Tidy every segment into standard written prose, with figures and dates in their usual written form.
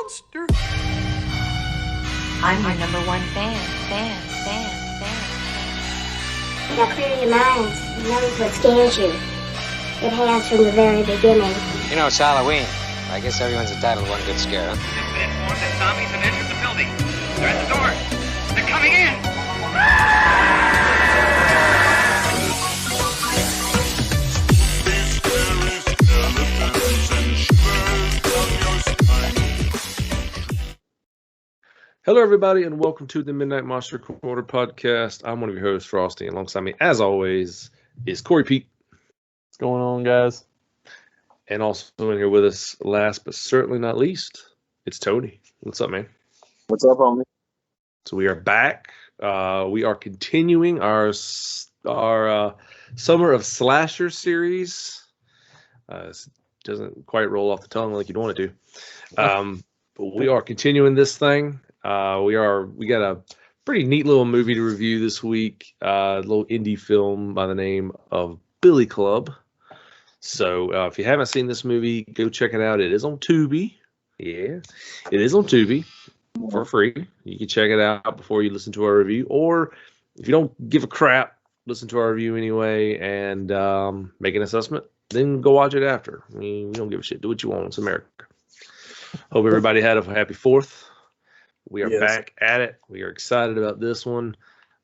monster. I'm your number one fan. Now clear your minds. Notice what scares you. It has from the very beginning. You know, it's Halloween. I guess everyone's entitled to one good scare, huh? Just been informed that zombies have entered the building. They're at the door. They're coming in. Hello, everybody, and welcome to the Midnight Monster Quarter podcast. I'm one of your hosts, Frosty, and alongside me, as always, is Corey Pete. What's going on, guys? And also in here with us, last but certainly not least, it's Tony. What's up, man? What's up, homie? So we are back. We are continuing our Summer of Slasher series. Doesn't quite roll off the tongue like you'd want it to. But we are continuing this thing. We got a pretty neat little movie to review this week. A little indie film by the name of Billyclub. So if you haven't seen this movie, go check it out. It is on Tubi. Yeah, it is on Tubi for free. You can check it out before you listen to our review, or if you don't give a crap, listen to our review anyway and make an assessment. Then go watch it after. I mean, we don't give a shit. Do what you want. It's America. Hope everybody had a happy 4th. We are back at it. We are excited about this one.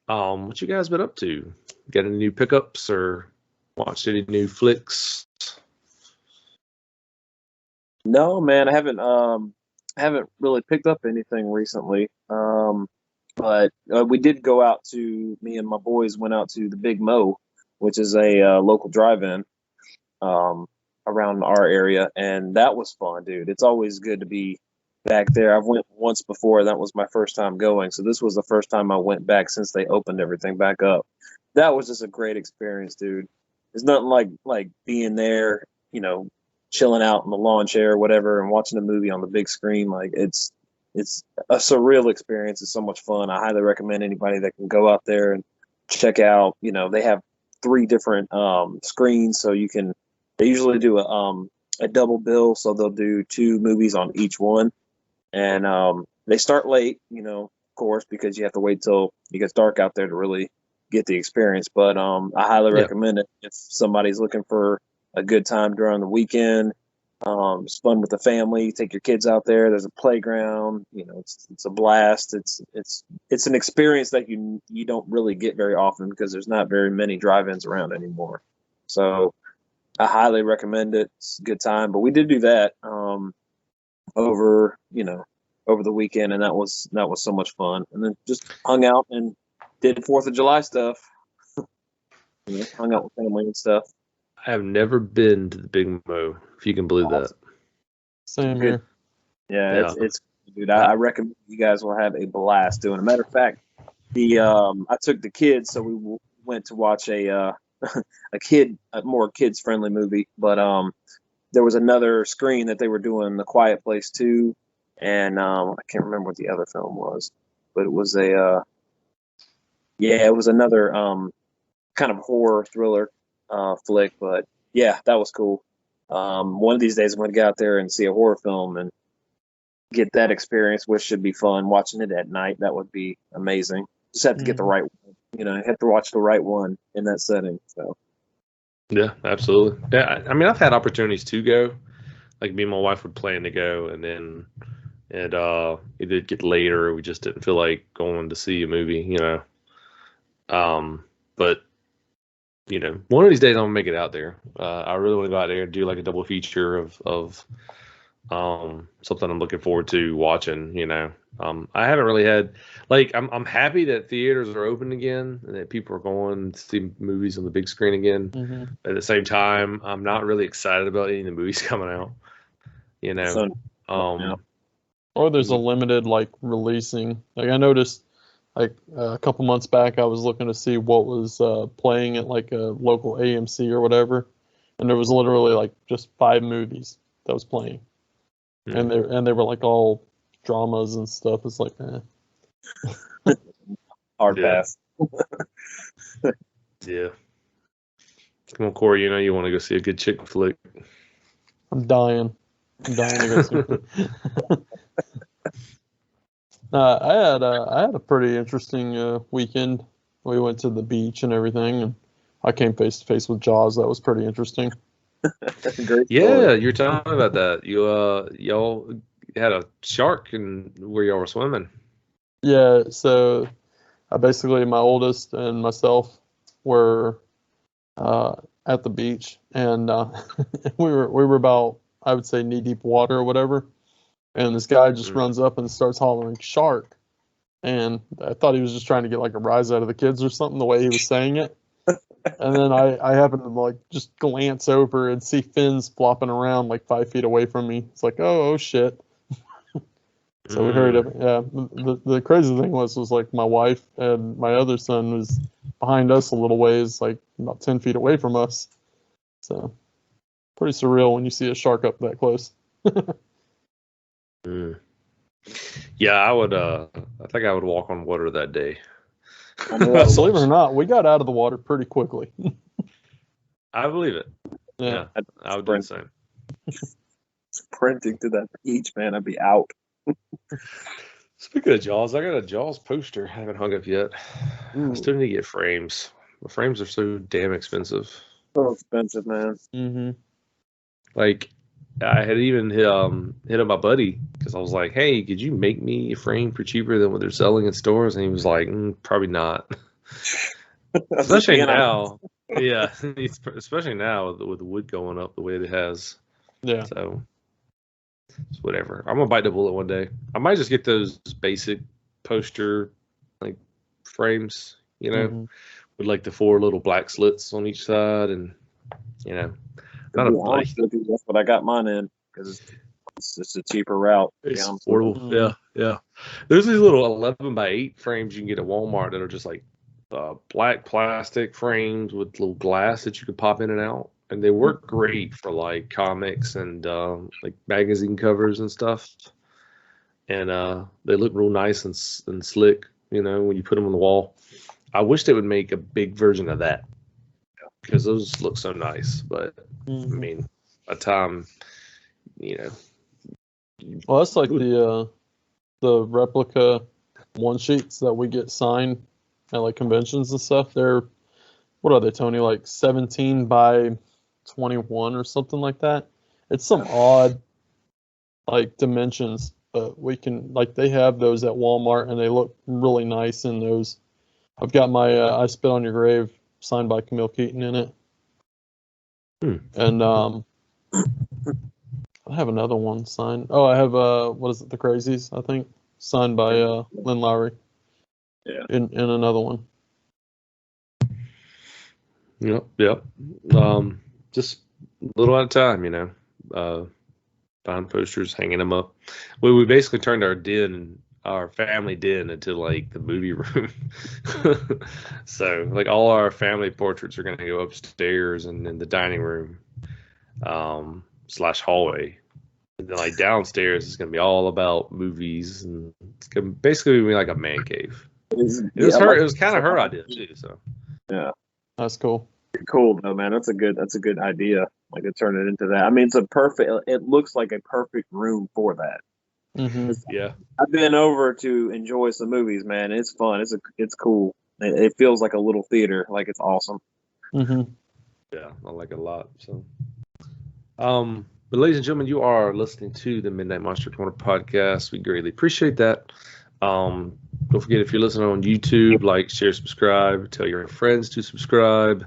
What you guys been up to? Got any new pickups or watched any new flicks? No, man, I haven't really picked up anything recently. But we did go out to, me and my boys went out to the Big Mo, which is a local drive-in around our area, and that was fun, dude. It's always good to be back there. I've went once before. That was my first time going, so this was the first time I went back since they opened everything back up. That was just a great experience, dude. There's nothing like being there, you know, chilling out in the lawn chair or whatever and watching a movie on the big screen. Like it's a surreal experience. It's so much fun. I highly recommend anybody that can go out there and check out. You know, they have 3 different screens, so you can. They usually do a double bill, so they'll do 2 movies on each one, and they start late, you know, of course, because you have to wait till it gets dark out there to really get the experience. But I highly recommend it if somebody's looking for a good time during the weekend. It's fun with the family. Take your kids out there. There's a playground. You know, it's a blast. It's an experience that you don't really get very often because there's not very many drive-ins around anymore. So I highly recommend it. It's a good time. But we did do that over the weekend, and that was so much fun. And then just hung out and did 4th of July stuff. Hung out with family and stuff. I have never been to the Big Mo, if you can believe that. Same here. Yeah, it's dude. I recommend you guys will have a blast doing it. Matter of fact, I took the kids, so we went to watch a more kids friendly movie. But there was another screen that they were doing The Quiet Place 2, and I can't remember what the other film was, but it was it was another kind of horror thriller flick. But yeah, that was cool. One of these days I'm going to get out there and see a horror film and get that experience, which should be fun. Watching it at night, that would be amazing. Just have to get the right one. You know, have to watch the right one in that setting. So Yeah, absolutely. Yeah, I mean, I've had opportunities to go. Like me and my wife would plan to go, and then it did get later. We just didn't feel like going to see a movie, you know. But you know, one of these days I'm gonna make it out there. I really want to go out there and do like a double feature of something I'm looking forward to watching. You know, I haven't really had I'm happy that theaters are open again and that people are going to see movies on the big screen again. Mm-hmm. At the same time, I'm not really excited about any of the movies coming out. You know, Or there's a limited releasing. Like I noticed. A couple months back, I was looking to see what was playing at a local AMC or whatever, and there was literally just 5 movies that was playing, and they were all dramas and stuff. It's hard pass. Yeah. Come on, Corey. You know you want to go see a good chick flick. I'm dying to go see it. I had a pretty interesting weekend. We went to the beach and everything, and I came face to face with Jaws. That was pretty interesting. Great Yeah, story. you're talking about that. Y'all had a shark and where y'all were swimming. Yeah, so basically my oldest and myself were at the beach, and we were about, I would say, knee deep water or whatever, and this guy just runs up and starts hollering shark, and I thought he was just trying to get like a rise out of the kids or something the way he was saying it. And then I happened to like just glance over and see fins flopping around like 5 feet away from me. It's like, oh shit. So we hurried up. Yeah. The crazy thing was like my wife and my other son was behind us a little ways, like about 10 feet away from us. So pretty surreal when you see a shark up that close. Yeah, I would. I think I would walk on water that day. Believe it or not, we got out of the water pretty quickly. I believe it. Yeah. I would do the same. Sprinting to that beach, man, I'd be out. Speaking of Jaws, I got a Jaws poster. I haven't hung up yet. I still need to get frames. The frames are so damn expensive. So expensive, man. Mm-hmm. Like, I had even hit up my buddy because I was like, "Hey, could you make me a frame for cheaper than what they're selling in stores?" And he was like, "Probably not." Especially now, yeah. Especially now with the wood going up the way it has. Yeah. So, it's whatever. I'm gonna bite the bullet one day. I might just get those basic poster like frames, with like the 4 little black slits on each side, and not a honest with you, that's what I got mine in because it's just a cheaper route. It's affordable. Yeah. There's these little 11x8 frames you can get at Walmart that are just like black plastic frames with little glass that you can pop in and out, and they work great for like comics and like magazine covers and stuff. And they look real nice and slick, when you put them on the wall. I wish they would make a big version of that because those look so nice. But I mean, by the time, Well, that's like the replica one sheets that we get signed at like conventions and stuff. They're, what are they, Tony? Like 17 by 21 or something like that. It's some odd like dimensions, but we can, like, they have those at Walmart and they look really nice in those. I've got my I Spit on Your Grave signed by Camille Keaton in it. And I have another one signed. Oh, I have what is it, The Crazies, I think, signed by Lynn Lowry. Yeah. In another one. Yep. Just a little at a time, buying posters, hanging them up. We basically turned our family den into like the movie room. So like all our family portraits are going to go upstairs and in the dining room / hallway. And then like downstairs is going to be all about movies, and it's going to basically be like a man cave. It was kind of her idea too. So yeah, that's cool. Cool though, man. That's a good idea. Like to turn it into that. I mean, it looks like a perfect room for that. Mm-hmm. Yeah, I've been over to enjoy some movies, man. It's fun. It's cool. It feels like a little theater. Like it's awesome. Mm-hmm. Yeah, I like it a lot. So, but ladies and gentlemen, you are listening to the Midnight Monster Corner podcast. We greatly appreciate that. Don't forget, if you're listening on YouTube, like, share, subscribe, tell your friends to subscribe.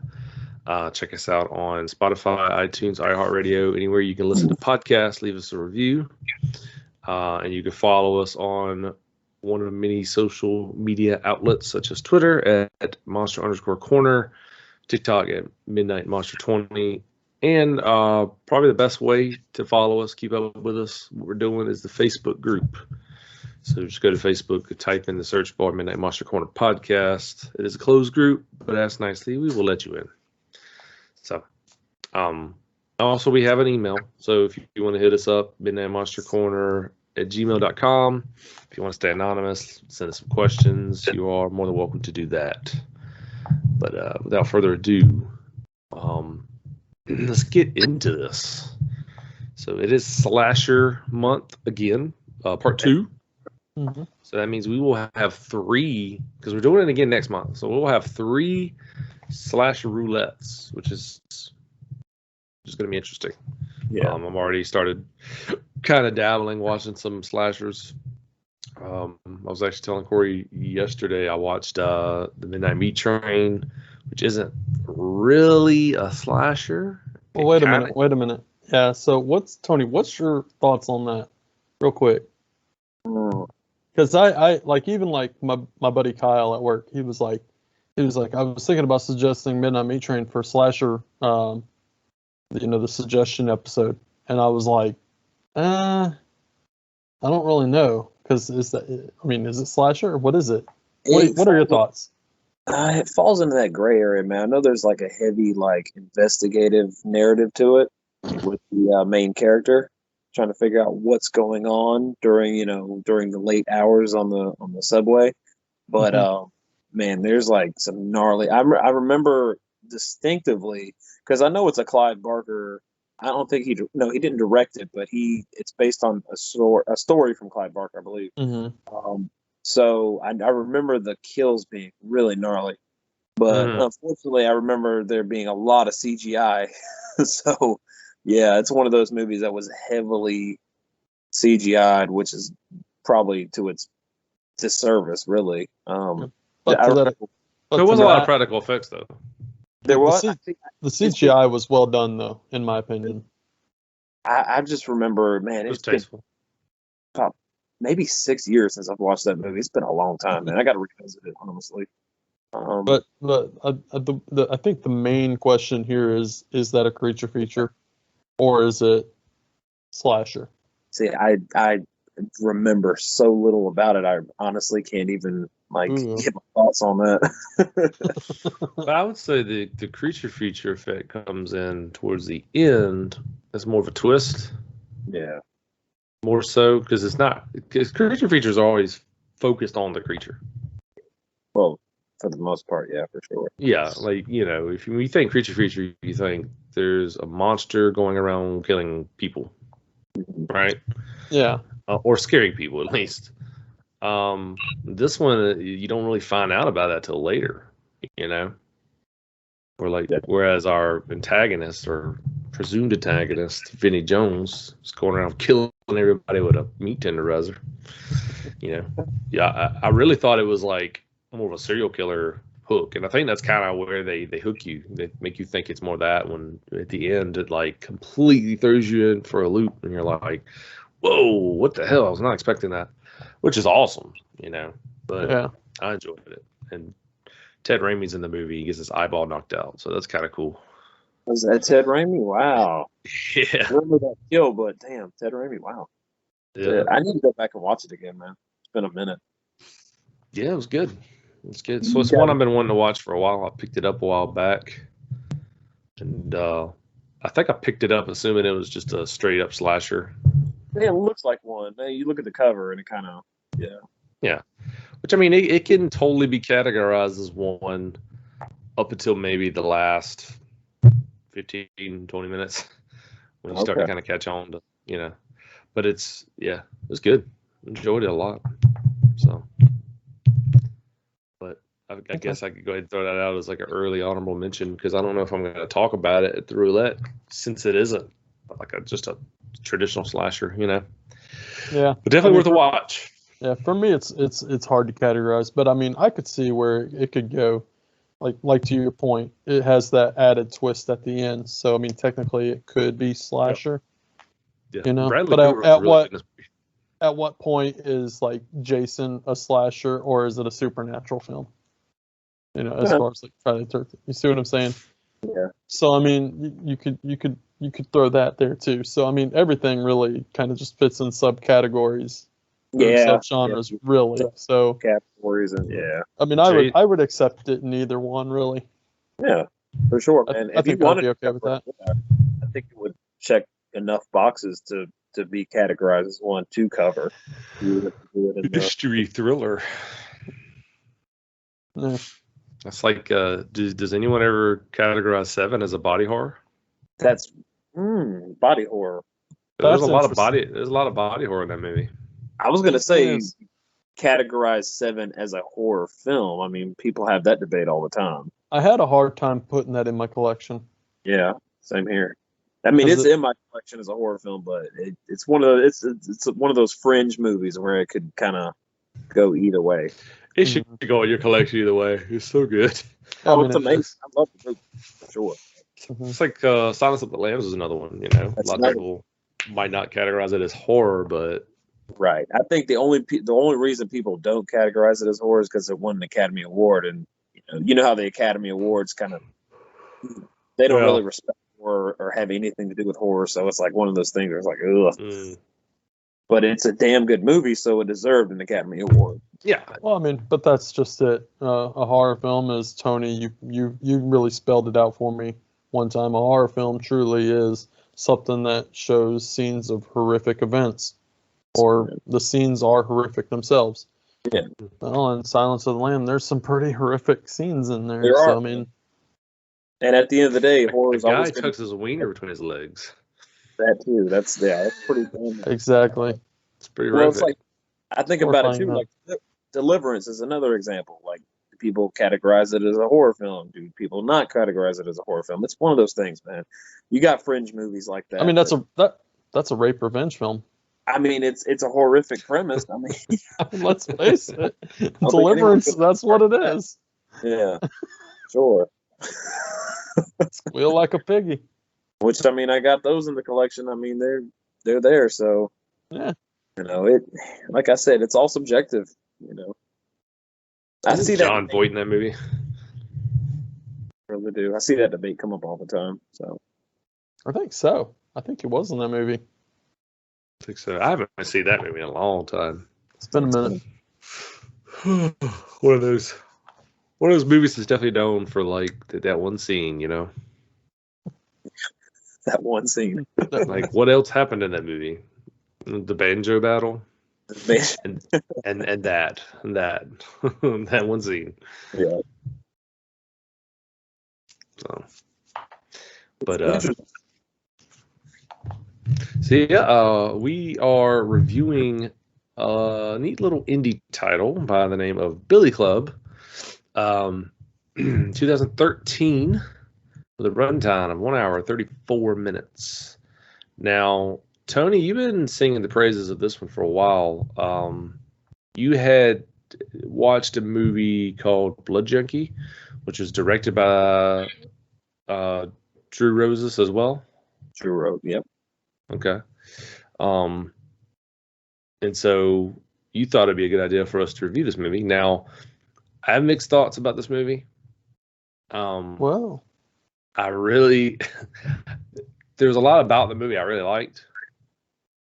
Check us out on Spotify, iTunes, iHeartRadio, anywhere you can listen to podcasts. Leave us a review. And you can follow us on one of the many social media outlets such as Twitter at Monster_Corner, TikTok at Midnight Monster 20, and probably the best way to follow us, keep up with us, what we're doing, is the Facebook group. So just go to Facebook, type in the search bar Midnight Monster Corner podcast. It is a closed group, but ask nicely, we will let you in. So, also we have an email. So if you want to hit us up, midnightmonstercorner@gmail.com. If you want to stay anonymous, send us some questions, you are more than welcome to do that. But without further ado, let's get into this. So it is Slasher Month again, part 2. Mm-hmm. So that means we will have 3, because we're doing it again next month. So we'll have 3 slasher roulettes, which is just going to be interesting. Yeah. I'm already started kind of dabbling, watching some slashers. I was actually telling Corey yesterday I watched the Midnight Meat Train, which isn't really a slasher. Well, wait a minute. Yeah. So what's your thoughts on that, real quick? Because I like, even like my buddy Kyle at work, he was like, I was thinking about suggesting Midnight Meat Train for slasher, the suggestion episode, and I was like, I don't really know, because is it slasher or what is it? What are your thoughts? It falls into that gray area, man. I know there's like a heavy like investigative narrative to it with the main character trying to figure out what's going on during the late hours on the subway. But man, there's like some gnarly. I remember distinctively, because I know it's a Clive Barker. I don't think he didn't direct it, but it's based on a story from Clive Barker, I believe. Mm-hmm. So I remember the kills being really gnarly, but unfortunately, I remember there being a lot of CGI. So yeah, it's one of those movies that was heavily CGI'd, which is probably to its disservice, really. But there was a lot of practical effects, though. There was. The CGI was well done, though, in my opinion. I just remember, man, it was tasteful. About maybe 6 years since I've watched that movie. It's been a long time, man. I got to revisit it, honestly. But I think the main question here is that a creature feature, or is it slasher? See, I remember so little about it. I honestly can't even get my thoughts on that. But I would say the creature feature effect comes in towards the end. That's more of a twist. Yeah. More so, because creature features are always focused on the creature. Well, for the most part, yeah, for sure. Yeah, like, if you think creature feature, you think there's a monster going around killing people, right? Yeah. Or scaring people, at least. This one, you don't really find out about that till later, whereas our antagonist, or presumed antagonist, Vinnie Jones, is going around killing everybody with a meat tenderizer. Yeah, I really thought it was like more of a serial killer hook, and I think that's kind of where they hook you. They make you think it's more that, when at the end it like completely throws you in for a loop, and you're like, whoa, what the hell? I was not expecting that, which is awesome, but yeah, I enjoyed it. And Ted Raimi's in the movie. He gets his eyeball knocked out, so that's kind of cool. Was that Ted Raimi? Wow. Yeah. I remember that kill, but damn, Ted Raimi, wow. Yeah. I need to go back and watch it again, man. It's been a minute. Yeah, it was good. It's good. So it's one I've been wanting to watch for a while. I picked it up a while back, and I think I picked it up assuming it was just a straight up slasher. Yeah, it looks like one. You look at the cover and it kind of, yeah. Yeah. Which, I mean, it can totally be categorized as one up until maybe the last 15, 20 minutes when you start to kind of catch on to, but it's good. Enjoyed it a lot. So, but I guess I could go ahead and throw that out as like an early honorable mention, because I don't know if I'm going to talk about it at the roulette, since it isn't like just a traditional slasher, Yeah, but definitely worth a watch. Yeah, for me, it's hard to categorize, but I mean, I could see where it could go. Like to your point, it has that added twist at the end. So I mean, technically, it could be slasher. Yeah. But at what point is like Jason a slasher, or is it a supernatural film? As far as like Friday the 13th, you see what I'm saying? Yeah. So I mean, you could throw that there too. So I mean, everything really kind of just fits in subcategories. Subgenres, really. So categories, and I mean, I would accept it in either one, really. Yeah, for sure, man. I think I'd be okay with that. I think it would check enough boxes to be categorized as one to cover. Mystery thriller. Yeah. That's like, does anyone ever categorize Seven as a body horror? That's body horror. There's a lot of body horror in that movie. I was gonna say categorize Seven as a horror film. I mean, people have that debate all the time. I had a hard time putting that in my collection. Yeah, same here. I mean, it's in my collection as a horror film, but it's one of it's one of those fringe movies where it could kind of go either way. It should go in your collection either way. It's so good. Oh, it's amazing. I love the movie, for sure. It's like Silence of the Lambs is another one. You know, a lot of people might not categorize it as horror, but right. I think the only reason people don't categorize it as horror is because it won an Academy Award, and you know how the Academy Awards kind of they don't really respect horror or have anything to do with horror, so it's like one of those things where it's like, ugh. But it's a damn good movie, so it deserved an Academy Award. Yeah. Well, I mean, but that's just it. A horror film is, Tony, you really spelled it out for me one time. A horror film truly is something that shows scenes of horrific events, or the scenes are horrific themselves. Yeah. Well, in Silence of the Lamb, there's some pretty horrific scenes in there. There are. I mean, and at the end of the day, horror is always guy tucks his wiener between his legs. That too. That's pretty. Exactly. It's pretty. Well, horrific. it's like I think about it too. Like Deliverance is another example. Like people categorize it as a horror film. Do people not categorize it as a horror film? It's one of those things, man. You got fringe movies like that. I mean, that's a rape revenge film. I mean, it's a horrific premise. I mean, let's face it. Deliverance. That's what it is. Yeah. Sure. Squeal like a piggy. Which, I mean, I got those in the collection. I mean, they're there. So, yeah, it, like I said, it's all subjective. I see that John Voight in that movie. I really do. I see that debate come up all the time. So, I think so. I think he was in that movie. I think so. I haven't seen that movie in a long time. It's been a minute. One of those movies that's definitely known for like that one scene, That one scene. Like, what else happened in that movie? The banjo battle, and that that one scene. Yeah. So, but we are reviewing a neat little indie title by the name of Billyclub, 2013. With a runtime of 1 hour 34 minutes. Now, Tony, you've been singing the praises of this one for a while. You had watched a movie called Blood Junkie, which was directed by Drew Roses as well. Drew Rose, yep. Okay. And so you thought it'd be a good idea for us to review this movie. Now, I have mixed thoughts about this movie. Well, there was a lot about the movie I really liked.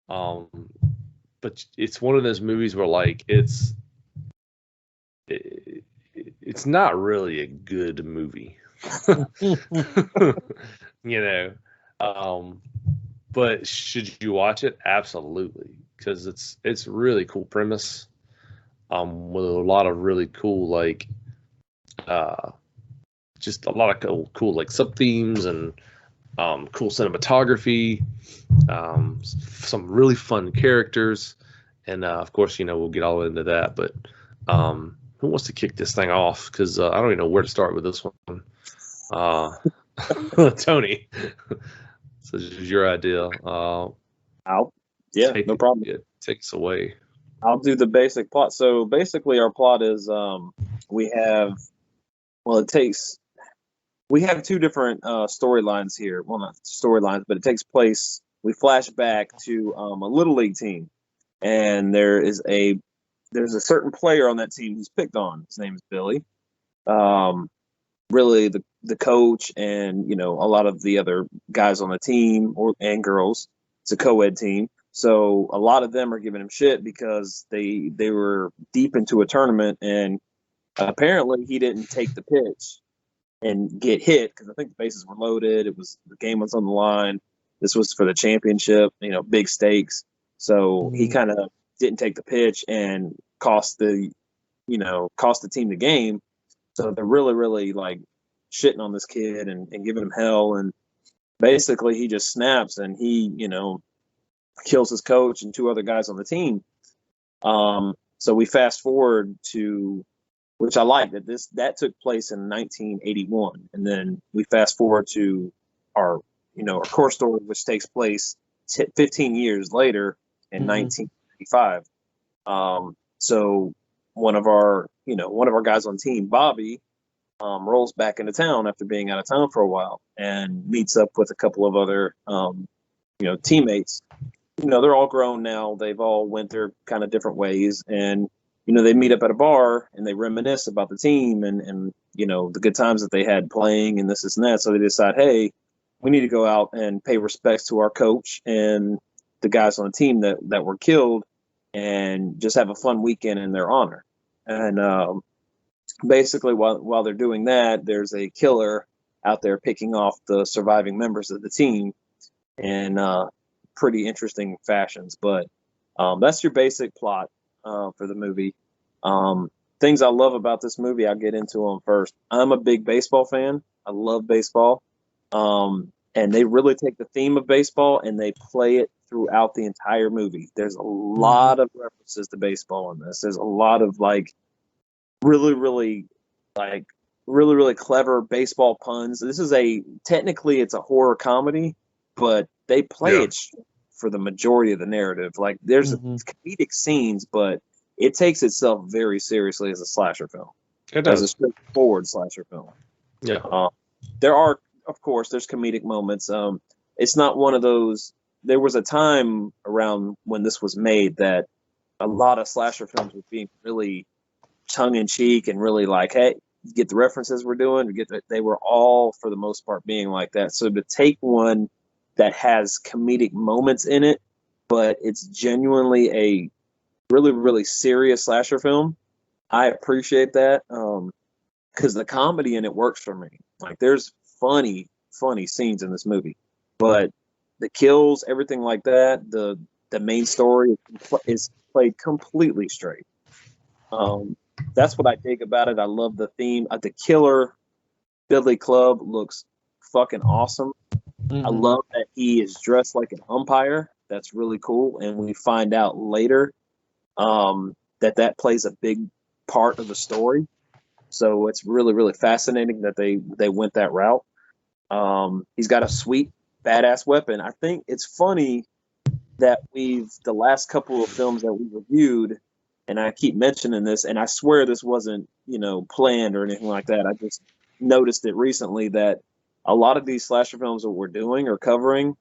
But it's one of those movies where like it's not really a good movie. But should you watch it? Absolutely, because it's a really cool premise. With a lot of really cool like just a lot of cool like sub themes and cool cinematography, some really fun characters, and of course we'll get all into that. But who wants to kick this thing off? Because I don't even know where to start with this one. Tony, so this is your idea. No problem. Take us away. I'll do the basic plot. So basically, our plot is we have two different storylines here. Well, not storylines, but it takes place. We flash back to a little league team, and there's a certain player on that team who's picked on. His name is Billy. Really, the coach and a lot of the other guys on the team and girls. It's a co-ed team. So a lot of them are giving him shit because they were deep into a tournament, and apparently he didn't take the pitch and get hit because I think the bases were loaded. The game was on the line. This was for the championship, big stakes. So he kind of didn't take the pitch and cost the team the game. So they're really, really like shitting on this kid and giving him hell. And basically he just snaps and he, kills his coach and two other guys on the team. So we fast forward to, which I like that took place in 1981, and then we fast forward to our our core story, which takes place 15 years later in 1995. So one of our guys on team, Bobby, rolls back into town after being out of town for a while and meets up with a couple of other teammates. They're all grown now. They've all went their kind of different ways, and they meet up at a bar and they reminisce about the team and the good times that they had playing and this and that. So they decide, hey, we need to go out and pay respects to our coach and the guys on the team that were killed, and just have a fun weekend in their honor. And basically, while they're doing that, there's a killer out there picking off the surviving members of the team in pretty interesting fashions. But that's your basic plot for the movie. Things I love about this movie, I'll get into them first. I'm a big baseball fan. I love baseball. And they really take the theme of baseball and they play it throughout the entire movie. There's a lot of references to baseball in this. There's a lot of really, really clever baseball puns. This is technically it's a horror comedy, but they play it for the majority of the narrative. Like there's comedic scenes, but it takes itself very seriously as a slasher film. It does. As a straightforward slasher film. Yeah. There are, of course, there's comedic moments. It's not one of those. There was a time around when this was made that a lot of slasher films were being really tongue in cheek and really like, hey, you get the references we're doing. They were all, for the most part, being like that. So to take one that has comedic moments in it, but it's genuinely a really, really serious slasher film, I appreciate that. Because the comedy in it works for me. Like there's funny scenes in this movie, but the kills, everything like that, the main story is played completely straight. That's what I dig about it. I love the theme. The killer, Billyclub, looks fucking awesome. I love that he is dressed like an umpire. That's really cool. And we find out later that plays a big part of the story. So it's really, really fascinating that they went that route. He's got a sweet, badass weapon. I think it's funny that the last couple of films that we reviewed, and I keep mentioning this, and I swear this wasn't, planned or anything like that. I just noticed it recently that a lot of these slasher films that we're doing or covering,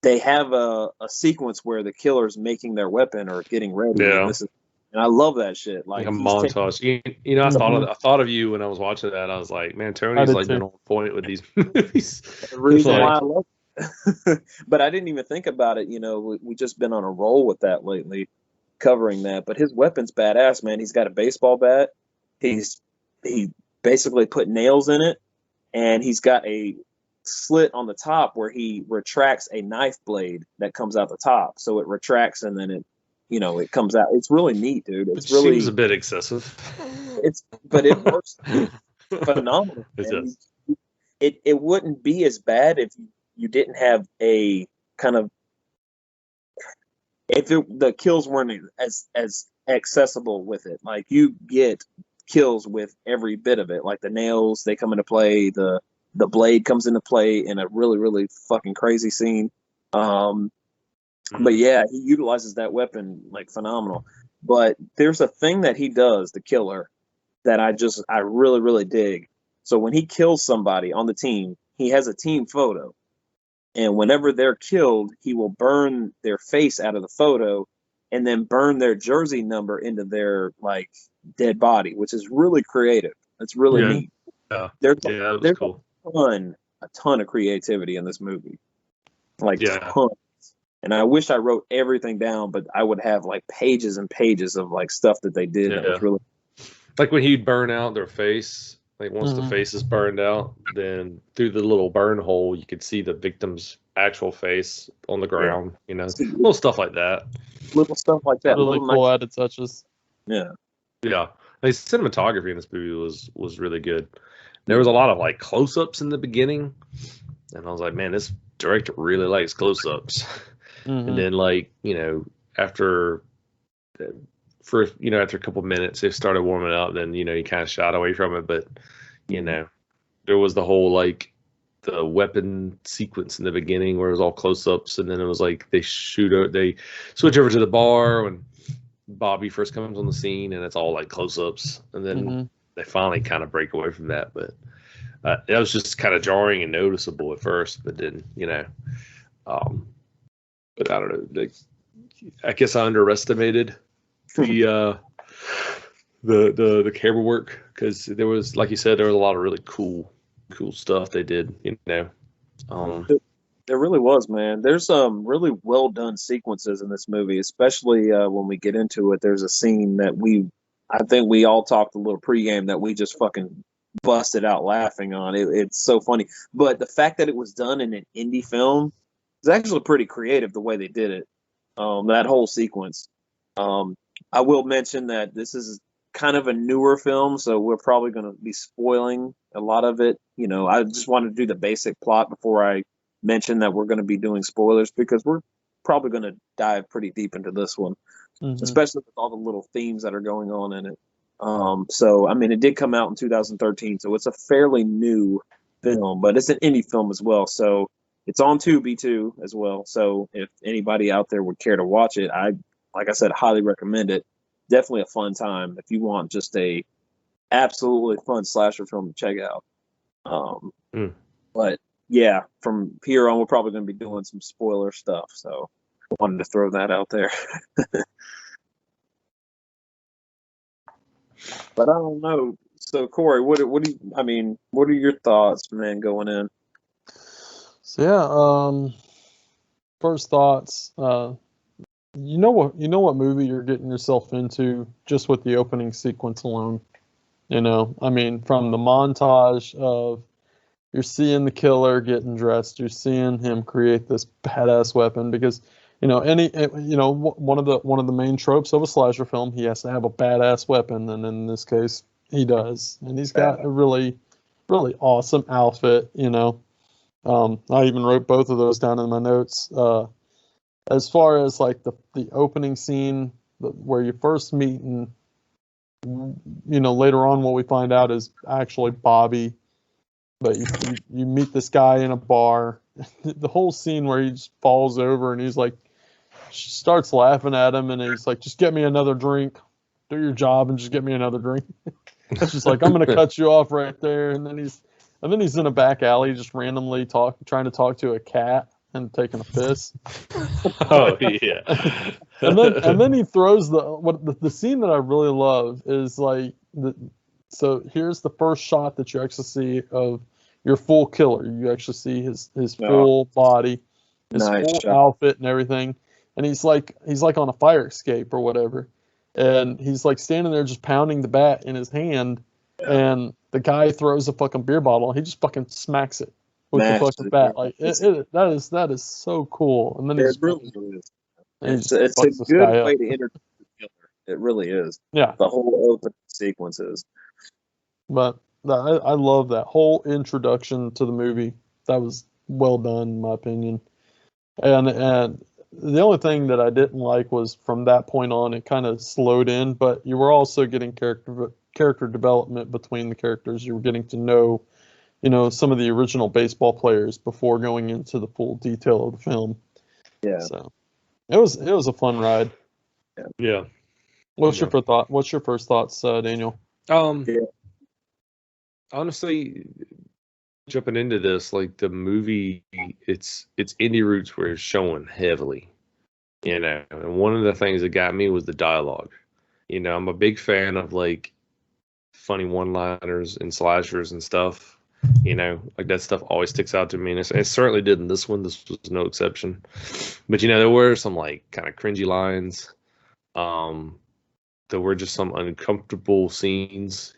they have a sequence where the killer's making their weapon or getting ready. Yeah. And I love that shit. Like a montage. I thought of you when I was watching that. I was like, man, Tony's been on point with these movies. The reason why I love it. But I didn't even think about it. We just been on a roll with that lately, covering that. But his weapon's badass, man. He's got a baseball bat. He basically put nails in it, and he's got a slit on the top where he retracts a knife blade that comes out the top. So it retracts and then it comes out. It's really neat, dude. It really seems a bit excessive. But it works phenomenal. It wouldn't be as bad if you didn't have a kind of the kills weren't as accessible with it. Like you get kills with every bit of it. Like the nails, they come into play. The blade comes into play in a really, really fucking crazy scene. But yeah, he utilizes that weapon like phenomenal. But there's a thing that he does, the killer, that I really, really dig. So when he kills somebody on the team, he has a team photo. And whenever they're killed, he will burn their face out of the photo and then burn their jersey number into their dead body, which is really creative. It's really neat. Yeah. There's cool. a ton of creativity in this movie. Tons. And I wish I wrote everything down, but I would have pages and pages of stuff that they did. Yeah. That was really like when he'd burn out their face. Like once the face is burned out, then through the little burn hole, you could see the victim's actual face on the ground. Little stuff like that. Little stuff like that. Really cool added touches. Yeah. Yeah. The cinematography in this movie was really good. There was a lot of close-ups in the beginning, and I was like, man, this director really likes close-ups. And then after for after a couple minutes, it started warming up. Then you kind of shot away from it, but there was the whole like the weapon sequence in the beginning where it was all close-ups, and then it was like they switch over to the bar when Bobby first comes on the scene, and it's all like close-ups, and then they finally kind of break away from that. But that was just kind of jarring and noticeable at first, but then but I don't know. I guess I underestimated the camera work, because there was, like you said, there was a lot of really cool stuff they did. There really was, man. There's some really well done sequences in this movie, especially when we get into it. There's a scene that I think we all talked a little pregame that we just fucking busted out laughing on. It's so funny, but the fact that it was done in an indie film is actually pretty creative the way they did it. That whole sequence. I will mention that this is kind of a newer film, so we're probably going to be spoiling a lot of it. I just wanted to do the basic plot before I mention that we're going to be doing spoilers, because we're probably going to dive pretty deep into this one, especially with all the little themes that are going on in it. So, I mean, it did come out in 2013, so it's a fairly new film, but it's an indie film as well. So it's on Tubi too as well. So if anybody out there would care to watch it, like I said, highly recommend it. Definitely a fun time if you want just a absolutely fun slasher film to check out. But yeah, from here on, we're probably going to be doing some spoiler stuff. So I wanted to throw that out there. But I don't know. So Corey, what are your thoughts, man, going in? So yeah, first thoughts. You know what movie you're getting yourself into just with the opening sequence alone. I mean, from the montage of you're seeing the killer getting dressed, you're seeing him create this badass weapon, because one of the main tropes of a slasher film, he has to have a badass weapon, and in this case, he does, and he's got a really, really awesome outfit. I even wrote both of those down in my notes. As far as like the opening scene where you first meet, and later on what we find out is actually Bobby, but you meet this guy in a bar. The whole scene where he just falls over and he's like, she starts laughing at him, and he's like, just get me another drink, do your job and just get me another drink. She's like, I'm gonna cut you off right there, and then he's in a back alley just randomly trying to talk to a cat and taking a piss. Oh yeah. and then he throws the scene that I really love is like so here's the first shot that you actually see of your full killer. You actually see his full body, his full outfit and everything. And he's like on a fire escape or whatever. And he's like standing there just pounding the bat in his hand, and the guy throws a fucking beer bottle, and he just fucking smacks it with the fucking bat. Like that is so cool. And then it really is. It's a good way to introduce the killer. It really is. Yeah. The whole open sequences. But I love that whole introduction to the movie. That was well done, in my opinion. And the only thing that I didn't like was from that point on, it kind of slowed in, but you were also getting character development between the characters. You were getting to know, some of the original baseball players before going into the full detail of the film. Yeah. So it was a fun ride. Yeah. What's your first thoughts, Daniel? Honestly, jumping into this, like the movie, its indie roots were showing heavily, and one of the things that got me was the dialogue. I'm a big fan of like funny one-liners and slashers and stuff. Like that stuff always sticks out to me, and it certainly did in this one. This was no exception. But there were some like kind of cringy lines. There were just some uncomfortable scenes.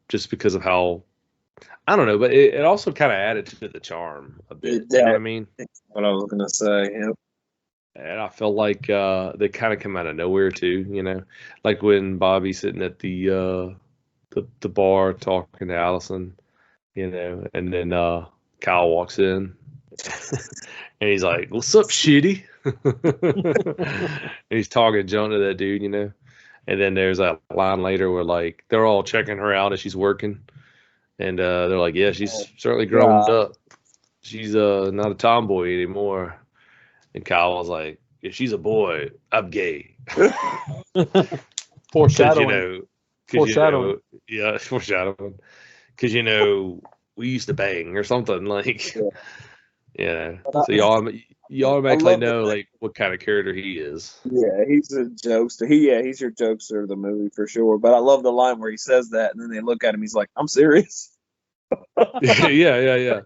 Just because of how, I don't know, but it also kind of added to the charm a bit. You know what I mean? What I was gonna say. Yep. And I felt like they kind of come out of nowhere too. Like when Bobby's sitting at the bar talking to Allison, and then Kyle walks in, and he's like, "What's up, shitty?" He's talking junk to that dude, you know. And then there's that line later where like they're all checking her out as she's working, and they're like, "Yeah, she's certainly grown up. She's not a tomboy anymore." And Kyle was like, "If she's a boy, I'm gay." Foreshadowing. Foreshadowing. Yeah, foreshadowing. Because we used to bang or something like, So you automatically know like what kind of character he is. Yeah, he's a jokester. He's your jokester of the movie for sure. But I love the line where he says that, and then they look at him. He's like, "I'm serious." Yeah.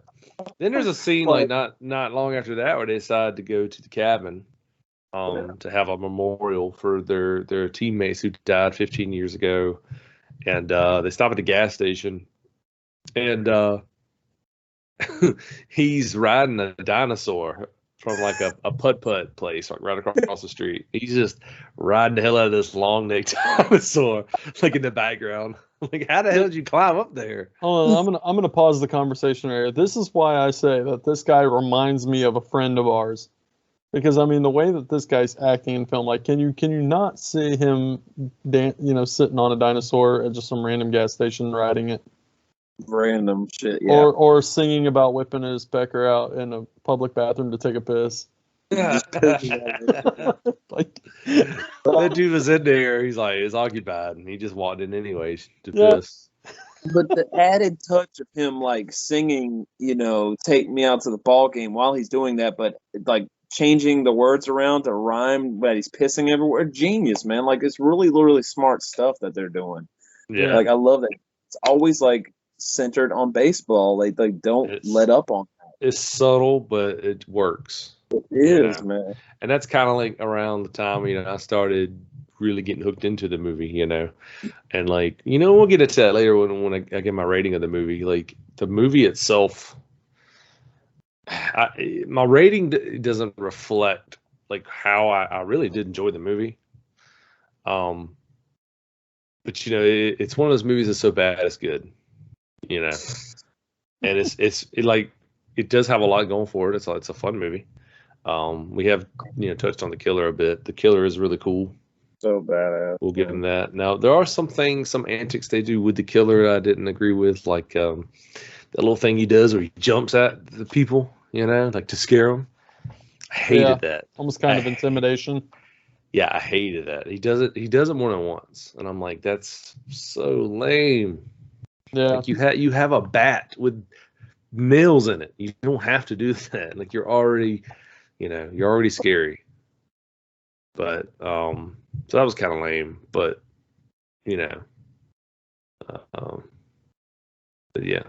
Then there's a scene like not long after that where they decide to go to the cabin, to have a memorial for their teammates who died 15 years ago, and they stop at the gas station, and he's riding a dinosaur from like a putt-putt place like right across the street. He's just riding the hell out of this long-necked dinosaur like in the background. Like, how the hell did you climb up there? Oh, I'm gonna pause the conversation area. This is why I say that this guy reminds me of a friend of ours, because I mean the way that this guy's acting in film, like can you not see him, sitting on a dinosaur at just some random gas station riding it, random shit, yeah, or singing about whipping his pecker out in a public bathroom to take a piss. Like that dude was in there. He's like, it's occupied, and he just walked in anyways to piss. But the added touch of him like singing, "Take me out to the ball game" while he's doing that, but like changing the words around to rhyme, but he's pissing everywhere. Genius, man! Like it's really, really smart stuff that they're doing. Yeah, like I love it. It's always like centered on baseball. They don't let up on that. It's subtle, but it works. It is, man. And that's kind of like around the time, I started really getting hooked into the movie, and like, we'll get into that later when I get my rating of the movie. Like the movie itself, my rating doesn't reflect like how I really did enjoy the movie. But it's one of those movies that's so bad it's good, and it does have a lot going for it. It's a fun movie. We have touched on the killer a bit. The killer is really cool. So badass. We'll give him that. Now there are some antics they do with the killer I didn't agree with, like that little thing he does where he jumps at the people, like to scare them. I hated that. Almost kind of intimidation. Yeah, I hated that. He does it more than once, and I'm like, that's so lame. Yeah, like you have a bat with nails in it. You don't have to do that. Like you're already scary. But so that was kind of lame. But but yeah.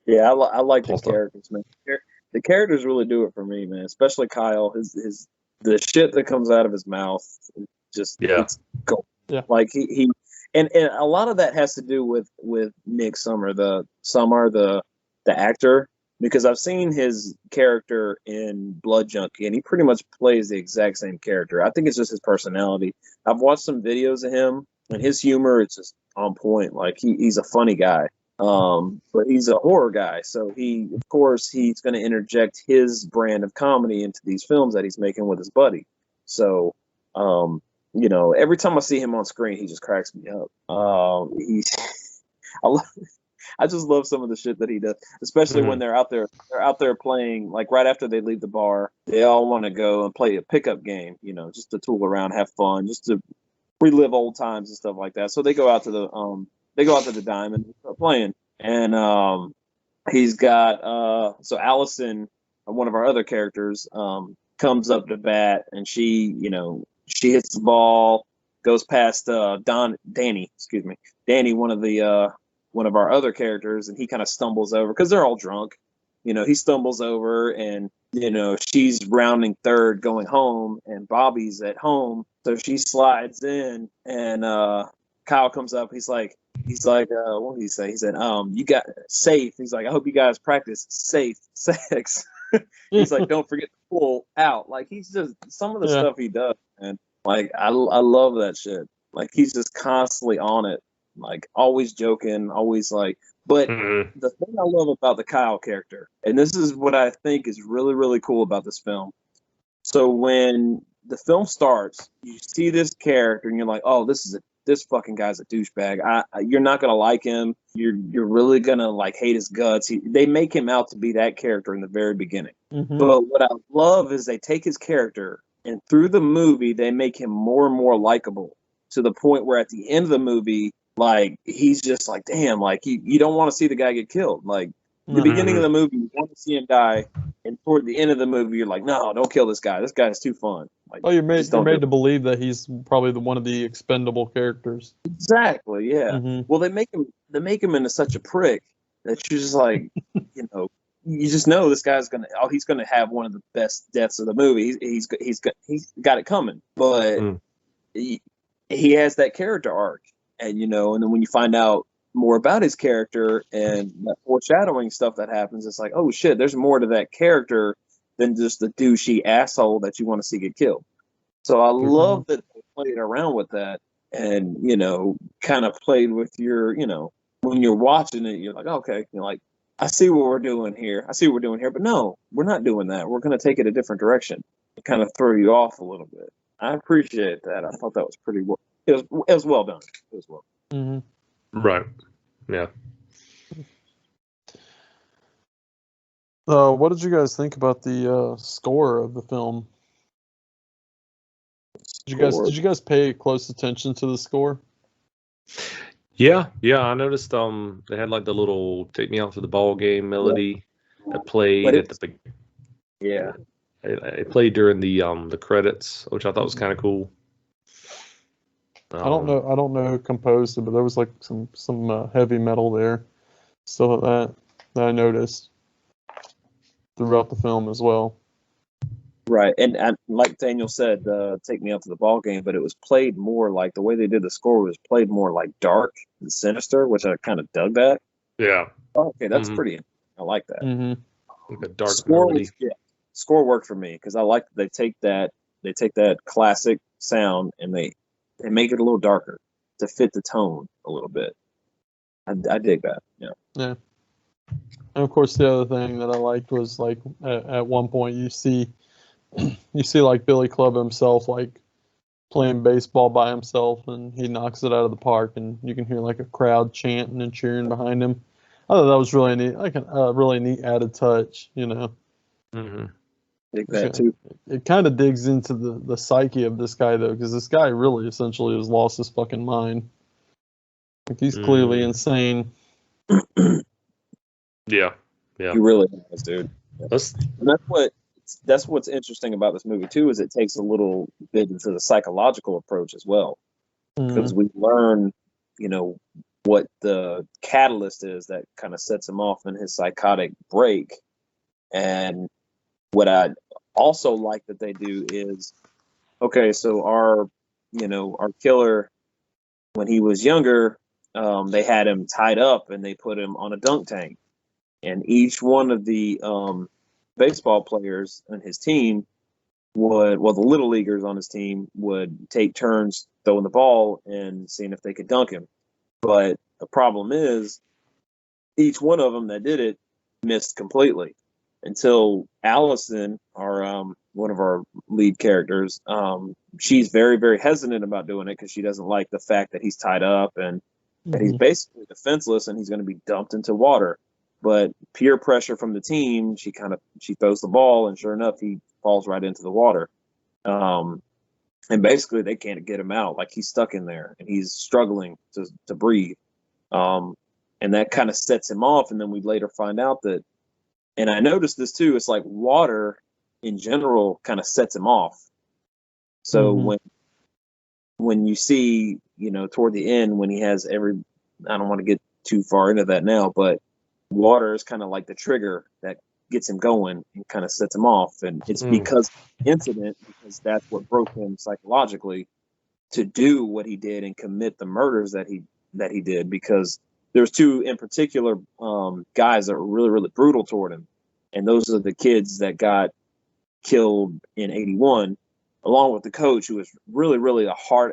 Yeah, I like the characters, man. The characters really do it for me, man. Especially Kyle. The shit that comes out of his mouth, it's gold. Yeah. Like he and a lot of that has to do with Nick Summer, the actor, because I've seen his character in Blood Junkie, and he pretty much plays the exact same character. I think it's just his personality. I've watched some videos of him, and his humor is just on point. Like he's a funny guy, but he's a horror guy, so he's going to interject his brand of comedy into these films that he's making with his buddy. So, every time I see him on screen, he just cracks me up. I just love some of the shit that he does, especially when they're out there playing, like right after they leave the bar, they all want to go and play a pickup game, just to tool around, have fun, just to relive old times and stuff like that. So they go out to the Diamond and start playing. And he's got so Allison, one of our other characters, comes up to bat, and she hits the ball, goes past Danny, one of our other characters, and he kind of stumbles over because they're all drunk. He stumbles over, and she's rounding third going home, and Bobby's at home, so she slides in, and Kyle comes up. He's like, what did he say? He said, you got safe. He's like, I hope you guys practice safe sex. He's like, don't forget to pull out. Like, he's just, some of the stuff he does, and like, I love that shit. Like, he's just constantly on it. like always joking, always like. But Mhm. the thing I love about the Kyle character, and this is what I think is really, really cool about this film. So when the film starts, you see this character, and you're like, "Oh, this fucking guy's a douchebag. You're not gonna like him. You're really gonna like hate his guts." They make him out to be that character in the very beginning. Mm-hmm. But what I love is they take his character, and through the movie, they make him more and more likable to the point where at the end of the movie, like he's just like, damn, like you don't want to see the guy get killed. Like the beginning of the movie, you want to see him die, and toward the end of the movie, you're like, no, don't kill this guy. This guy's too fun. Like, Oh, you're made just don't do to it. believe that he's probably one of the expendable characters. Exactly, yeah. Mhm. Well, they make him into such a prick that you're just like, you know, you just know this guy's he's gonna have one of the best deaths of the movie. He's got it coming, but Mm. he has that character arc, and you know, and then when you find out more about his character and that foreshadowing stuff that happens, it's like, oh shit, there's more to that character than just the douchey asshole that you want to see get killed. So I love that they played around with that, and you know, kind of played with your, you know, when you're watching it, you're like, okay, you're like, I see what we're doing here. I see what we're doing here, but no, we're not doing that. We're going to take it a different direction. It kind of throw you off a little bit. I appreciate that. I thought that was pretty well. It was well done. It was well. Mm-hmm. Right. Yeah. What did you guys think about the score of the film? Did you guys pay close attention to the score? Yeah. I noticed they had like the little "Take Me Out to the Ball Game" melody that played But at the yeah. it played during the credits, which I thought was kind of cool. I don't know who composed it, but there was like some heavy metal there, stuff like that I noticed throughout the film as well. Right, and like Daniel said, "Take Me Out to the Ball Game," but it was played more like the way they did the score was played more like dark and sinister, which I kind of dug that. Yeah. Okay, that's pretty. I like that. Mm-hmm. Like a dark Score melody. score worked for me because I like that they take that classic sound and they make it a little darker to fit the tone a little bit. I dig that. Yeah. Yeah. And of course, the other thing that I liked was like at one point you see like Billyclub himself like playing baseball by himself, and he knocks it out of the park, and you can hear like a crowd chanting and cheering behind him. I thought that was really neat, like a really neat added touch, you know. Mm-hmm. Dig that too. It kind of digs into the psyche of this guy though, because this guy really essentially has lost his fucking mind. Like he's clearly insane. Yeah. He really is, dude. That's And that's what's interesting about this movie too, is it takes a little bit into the psychological approach as well, because we learn, you know, what the catalyst is that kind of sets him off in his psychotic break. And what I also like that they do is, okay, so our killer, when he was younger, they had him tied up and they put him on a dunk tank, and each one of the baseball players on his team the little leaguers on his team would take turns throwing the ball and seeing if they could dunk him. But the problem is, each one of them that did it missed completely until Allison, our one of our lead characters, she's very, very hesitant about doing it because she doesn't like the fact that he's tied up and that he's basically defenseless and he's going to be dumped into water. But peer pressure from the team, she throws the ball, and sure enough, he falls right into the water. And basically, they can't get him out. Like he's stuck in there, and he's struggling to breathe. And that kind of sets him off. And then we later find out that, and I noticed this too, it's like water in general kind of sets him off. So when you see, you know, toward the end when he has I don't want to get too far into that now, but water is kind of like the trigger that gets him going and kind of sets him off. And it's because that's what broke him psychologically to do what he did and commit the murders that he did, because there's two in particular guys that were really, really brutal toward him. And those are the kids that got killed in 81. along with the coach, who was really, really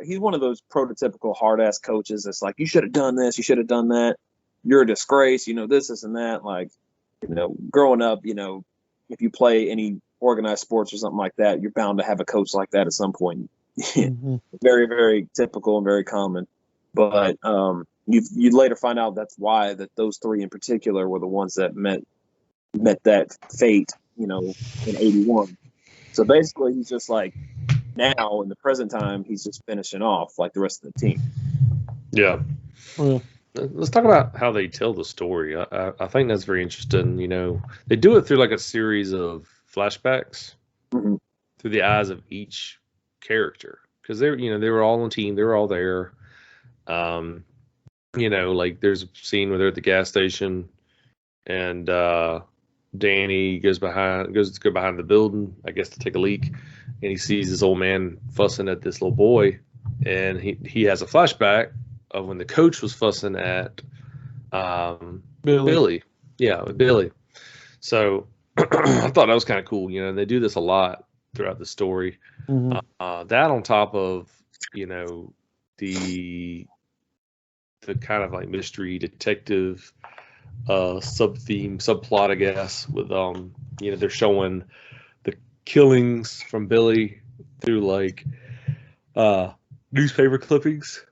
he's one of those prototypical hard ass coaches that's like, you should have done this, you should have done that, you're a disgrace, this and that. Like, growing up, if you play any organized sports or something like that, you're bound to have a coach like that at some point. Mm-hmm. Very, very typical and very common. But you later find out that's why that those three in particular were the ones that met that fate, in 81. So basically, he's just like, now in the present time, he's just finishing off like the rest of the team. Yeah. Well, let's talk about how they tell the story. I think that's very interesting. They do it through like a series of flashbacks through the eyes of each character, because they were all on team, they were all there. Like there's a scene where they're at the gas station, and Danny goes behind the building, I guess, to take a leak, and he sees this old man fussing at this little boy, and he has a flashback of when the coach was fussing at Billy. Yeah, with Billy. So I thought that was kind of cool. They do this a lot throughout the story. That on top of the kind of like mystery detective subplot, I guess, with they're showing the killings from Billy through like newspaper clippings,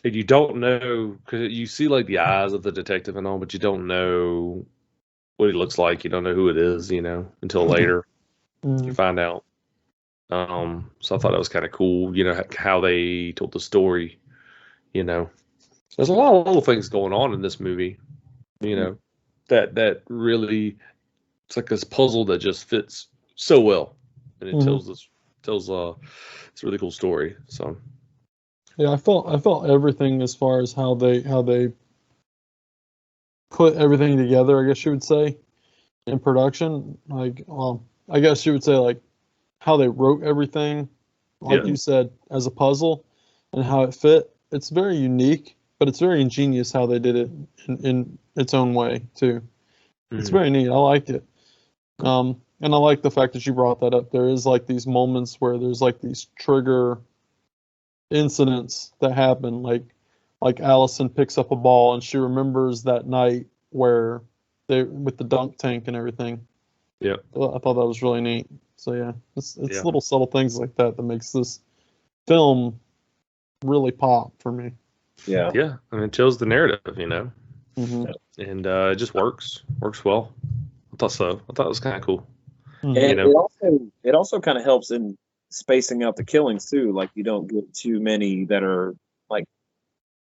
and you don't know, because you see like the eyes of the detective and all, but you don't know what he looks like. You don't know who it is, until later you find out. So I thought that was kind of cool, how they told the story. There's a lot of little things going on in this movie, that really, it's like this puzzle that just fits so well, and it tells this really cool story. So yeah, I felt everything as far as how they put everything together, I guess you would say, in production. Like, I guess you would say like how they wrote everything, like you said, as a puzzle, and how it fit. It's very unique, but it's very ingenious how they did it in its own way too. It's very neat. I liked it. And I like the fact that you brought that up. There is like these moments where there's like these trigger incidents that happen, like Allison picks up a ball and she remembers that night where they with the dunk tank and everything. Yeah, I thought that was really neat. So yeah, it's little subtle things like that makes this film really pop for me. Yeah. I mean, it tells the narrative, and it just works well. I thought so. I thought it was kind of cool. And it also kind of helps in spacing out the killings too. Like, you don't get too many that are like,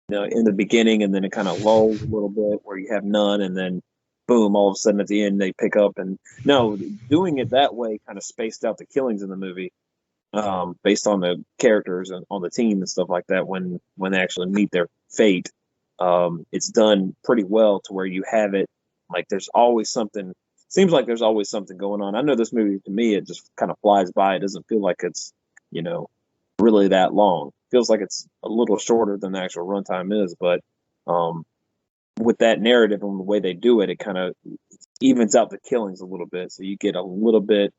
in the beginning, and then it kind of lulls a little bit where you have none, and then boom, all of a sudden at the end they pick up. And no, doing it that way kind of spaced out the killings in the movie, based on the characters and on the team and stuff like that. When they actually meet their fate, it's done pretty well to where you have it like there's always something. Seems like there's always something going on. I know this movie, to me, it just kind of flies by. It doesn't feel like it's, really that long. It feels like it's a little shorter than the actual runtime is, but with that narrative and the way they do it, it kind of evens out the killings a little bit. So you get a little bit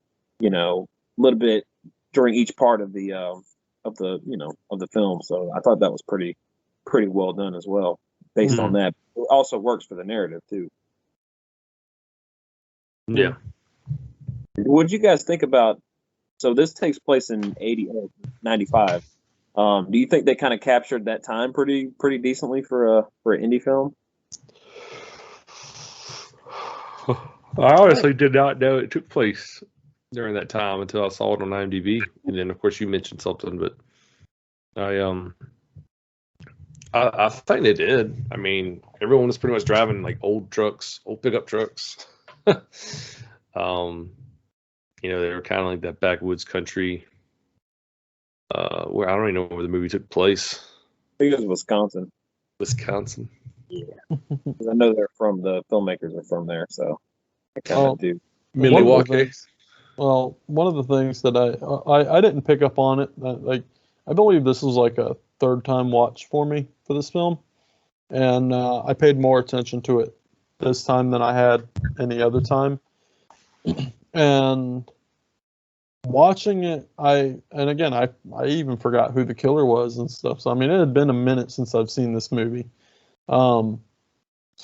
during each part of the film. So I thought that was pretty well done as well, based on that. It also works for the narrative too. Yeah. What did you guys think about? So this takes place in 95. Do you think they kind of captured that time pretty decently for an indie film? I honestly did not know it took place during that time until I saw it on IMDb, and then of course you mentioned something, but I think they did. I mean, everyone was pretty much driving like old pickup trucks. They were kind of like that backwoods country, where I don't even know where the movie took place. I think it was Wisconsin. Yeah, because I know the filmmakers are from there, so I kind of do. Milwaukee. Well, one of the things that I didn't pick up on it, I believe this was like a third time watch for me for this film, and I paid more attention to it this time than I had any other time. And watching it, I even forgot who the killer was and stuff. So I mean, it had been a minute since I've seen this movie. So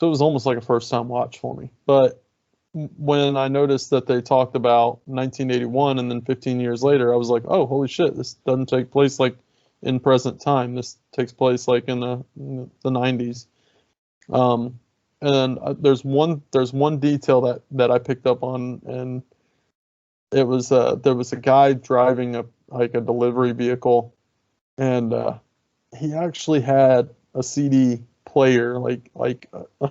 it was almost like a first time watch for me. But when I noticed that they talked about 1981 and then 15 years later, I was like, oh, holy shit, this doesn't take place like in present time. This takes place like in the 90s. And there's one detail that I picked up on, and it was there was a guy driving a delivery vehicle, and he actually had a CD player, but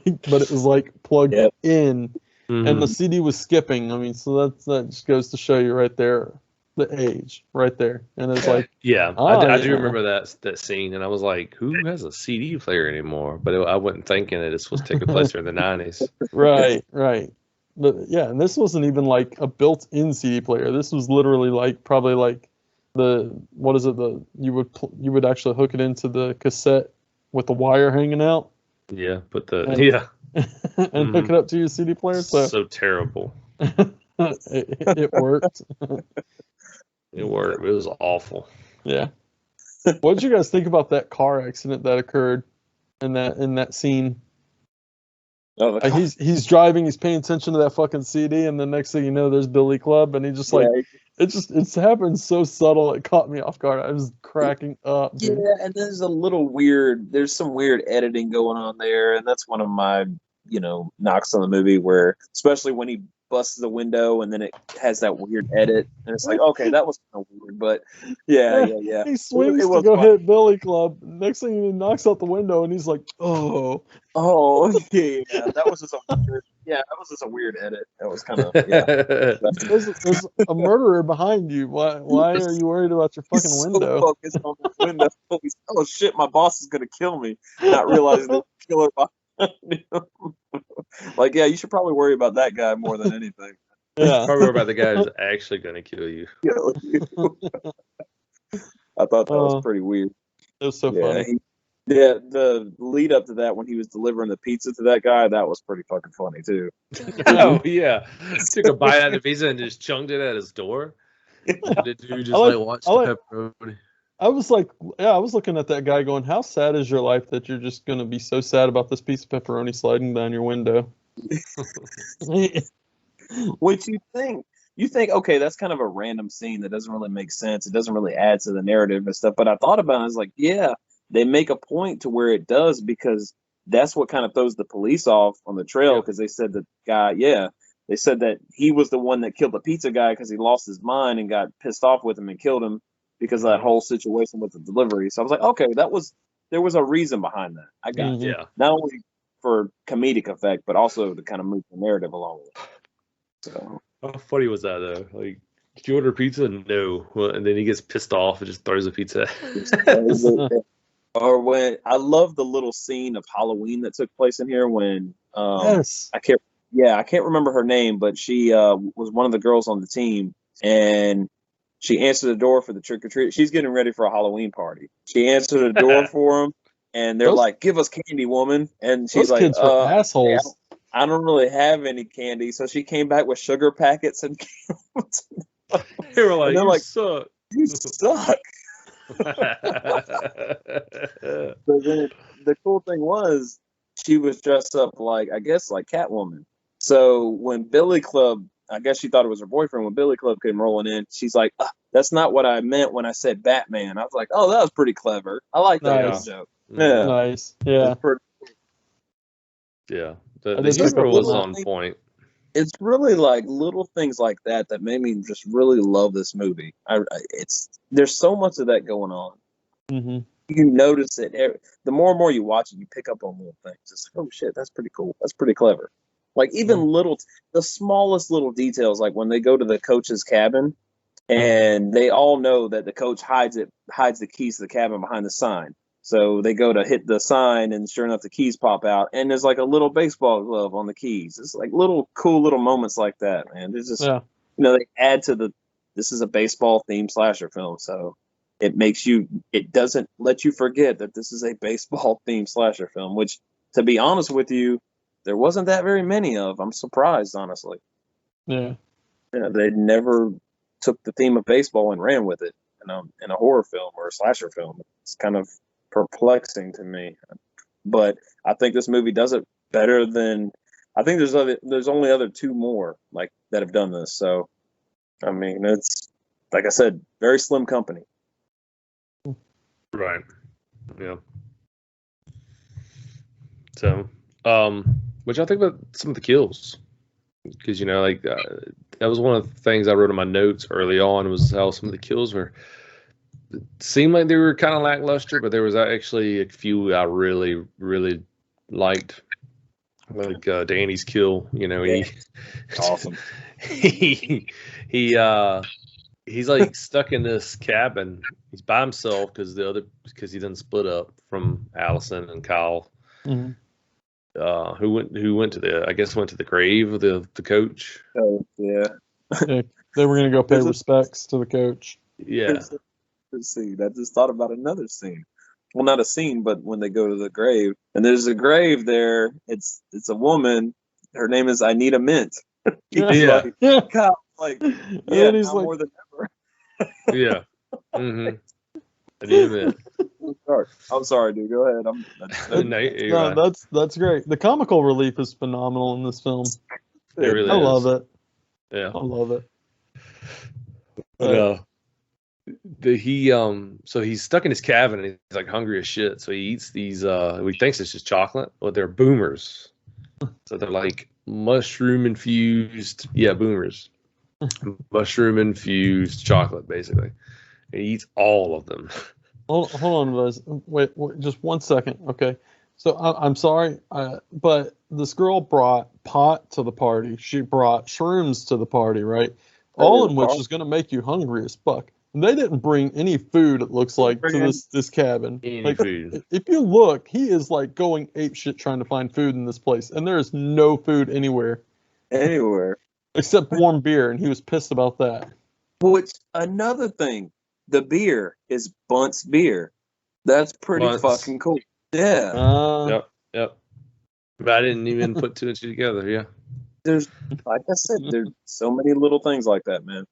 it was like plugged in, and the CD was skipping. I mean, so that just goes to show you right there the age right there, and it's like I do remember that scene, and I was like, who has a CD player anymore? But I wasn't thinking that this was taking place during the 90s. Right. But yeah, and this wasn't even like a built-in CD player. This was literally like probably like you would actually hook it into the cassette with the wire hanging out. Yeah, but and hook it up to your CD player. So terrible. it worked. It worked. It was awful. Yeah. What did you guys think about that car accident that occurred in that scene? Oh, he's driving, he's paying attention to that fucking CD, and the next thing you know, there's Billyclub, and he just it's happened so subtle, it caught me off guard. I was cracking up. Dude. Yeah, and there's some weird editing going on there, and that's one of my knocks on the movie, where especially when he busts the window and then it has that weird edit, and it's like, okay, that was kind of weird, but yeah. He swings to go hit Billyclub. Next thing he knocks out the window, and he's like, oh yeah, that was just a weird edit. That was kind of There's a murderer behind you. Why are you worried about your fucking window? So focused on the window. Oh shit, my boss is gonna kill me. Not realizing the killer behind him. Like, yeah, you should probably worry about that guy more than anything. Yeah, probably worry about the guy who's actually going to kill you. I thought that was pretty weird. It was so funny. The lead up to that, when he was delivering the pizza to that guy, that was pretty fucking funny too. Oh yeah, took a bite out of the pizza and just chunked it at his door. The dude just watched the pepperoni. I was like, I was looking at that guy going, how sad is your life that you're just going to be so sad about this piece of pepperoni sliding down your window? Which you think, okay, that's kind of a random scene that doesn't really make sense. It doesn't really add to the narrative and stuff. But I thought about it, I was like, yeah, they make a point to where it does, because that's what kind of throws the police off on the trail, because they said that guy, they said that he was the one that killed the pizza guy because he lost his mind and got pissed off with him and killed him because of that whole situation with the delivery. So I was like, okay, there was a reason behind that. I got it. Yeah. Not only for comedic effect, but also to kind of move the narrative along with it. So how funny was that though? Like, did you order pizza? No. Well, and then he gets pissed off and just throws the pizza. Or when I love the little scene of Halloween that took place in here when I can't remember her name, but she was one of the girls on the team, and she answered the door for the trick or treat. She's getting ready for a Halloween party. She answered the door for them, and they're like, "Give us candy, woman." And she's like, kids were assholes. Yeah, I don't really have any candy. So she came back with sugar packets and they were like, "You suck. You suck." So then the cool thing was, she was dressed up like Catwoman. So when Billyclub, I guess she thought it was her boyfriend. When Billyclub came rolling in, she's like, "That's not what I meant when I said Batman." I was like, "Oh, that was pretty clever. I like that joke." Yeah, nice. Yeah, yeah. The humor was on point. It's really like little things like that made me just really love this movie. There's so much of that going on. Mm-hmm. You notice it. The more and more you watch it, you pick up on little things. It's like, oh shit, that's pretty cool. That's pretty clever. Like even the smallest little details, like when they go to the coach's cabin, and they all know that the coach hides the keys to the cabin behind the sign. So they go to hit the sign, and sure enough, the keys pop out, and there's like a little baseball glove on the keys. It's like cool little moments like that, man. It's just they add to this is a baseball themed slasher film, so it doesn't let you forget that this is a baseball themed slasher film, which, to be honest with you, there wasn't that very many of. I'm surprised, honestly. Yeah. They never took the theme of baseball and ran with it in a horror film or a slasher film. It's kind of perplexing to me. But I think this movie does it better than I think there's only other two more like that have done this. So I mean, it's like I said, very slim company. Right. Yeah. So, which I think about some of the kills, because like that was one of the things I wrote in my notes early on was how some of the kills seemed like they were kind of lackluster, but there was actually a few I really, really liked, like Danny's kill. He Awesome. he's like stuck in this cabin. He's by himself because he done split up from Allison and Kyle, Mhm. who went to the grave of the coach. Oh yeah. Yeah, they were gonna go pay respects to the coach. Yeah. Scene. I just thought about another scene. Well, not a scene, but when they go to the grave, and there's a grave there. It's a woman. Her name is Anita Mint. He's Yeah. like, Yeah. God, like, And yeah, then he's now like, more than ever. Yeah. Mm-hmm. I do admit. I'm sorry, dude. Go ahead. No, you're no, right. that's great. The comical relief is phenomenal in this film. It really I is. love it. Yeah. I love it. But so he's stuck in his cabin and he's like hungry as shit. So he eats these he thinks it's just chocolate, but they're boomers. So they're like mushroom infused, boomers. Mushroom infused chocolate, basically. And he eats all of them. Hold on, guys. Wait, just 1 second. Okay. So I'm sorry, but this girl brought pot to the party. She brought shrooms to the party, right? All in which is going to make you hungry as fuck. And they didn't bring any food, it looks like, to this cabin. Any food. If you look, he is like going apeshit trying to find food in this place, and there is no food anywhere except warm beer, and he was pissed about that. Which another thing, the beer is Bunt's beer. That's pretty Bunt's. fucking cool. Yeah. Yep. But I didn't even put two and two together. Yeah. There's, like I said, there's so many little things like that, man.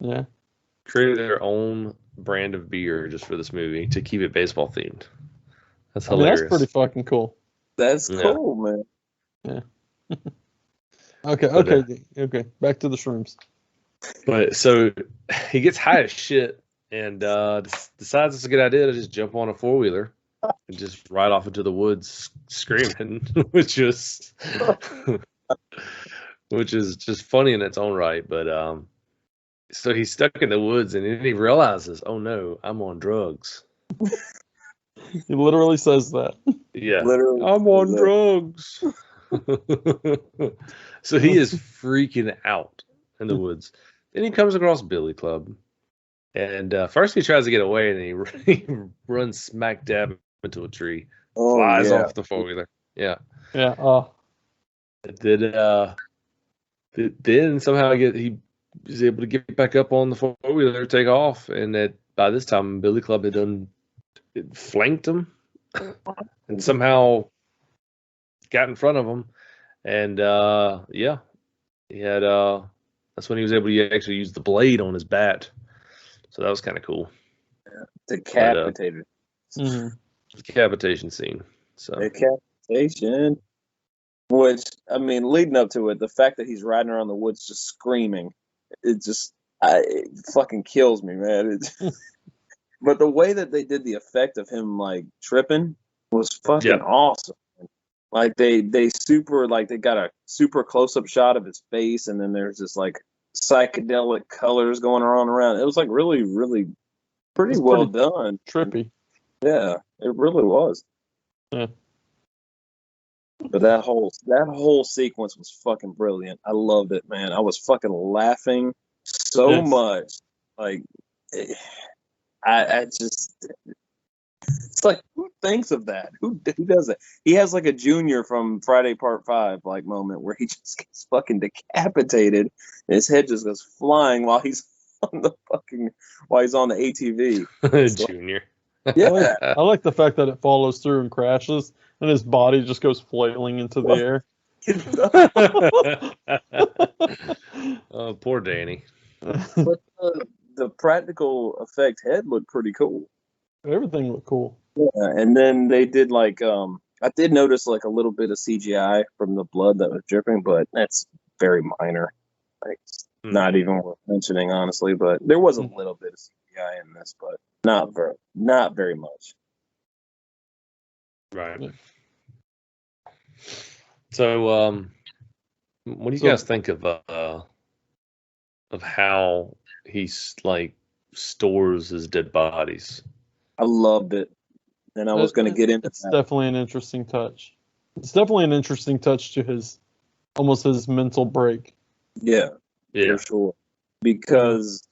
Yeah. Created their own brand of beer just for this movie to keep it baseball themed. That's I mean, hilarious. that's pretty fucking cool. That's cool, man. Yeah. Okay. Back to the shrooms. But so he gets high as shit and decides it's a good idea to just jump on a 4-wheeler and just ride off into the woods screaming, which is just funny in its own right. But so he's stuck in the woods and then he realizes, oh no, I'm on drugs. He literally says that. Yeah, Literally I'm on drugs. So he is freaking out in the woods. Then he comes across Billyclub, and first he tries to get away, and he runs smack dab into a tree, flies off the 4-wheeler. Yeah. Then somehow he was able to get back up on the 4-wheeler, take off, and by this time Billyclub had done flanked him, and somehow got in front of him, and he had that's when he was able to actually use the blade on his bat. So that was kind of cool. Decapitated. Decapitation scene. So Decapitation. Which, I mean, leading up to it, the fact that he's riding around the woods just screaming, it fucking kills me, man. But the way that they did the effect of him like tripping was fucking awesome. Like they got a super close up shot of his face, and then there's this like psychedelic colors going around. It was like really, really pretty well done. Trippy. Yeah, it really was. Yeah. But that whole sequence was fucking brilliant. I loved it, man. I was fucking laughing so much. Like I just, it's like, who thinks of that? Who does it? He has like a Junior from Friday Part 5 like moment where he just gets fucking decapitated and his head just goes flying while he's on the ATV. Junior. Yeah. I like the fact that it follows through and crashes and his body just goes flailing into the air. Oh, poor Danny. But the practical effect head looked pretty cool. Everything looked cool. Yeah, and then they did like I did notice like a little bit of CGI from the blood that was dripping, but that's very minor. Like not even worth mentioning, honestly. But there was a little bit of CGI in this, but not very much. Right. Yeah. So, what do you guys think of how he's like stores his dead bodies? I loved it, and I was going to get into It's that. definitely an interesting touch. It's definitely an interesting touch to his mental break. Yeah, for sure. Because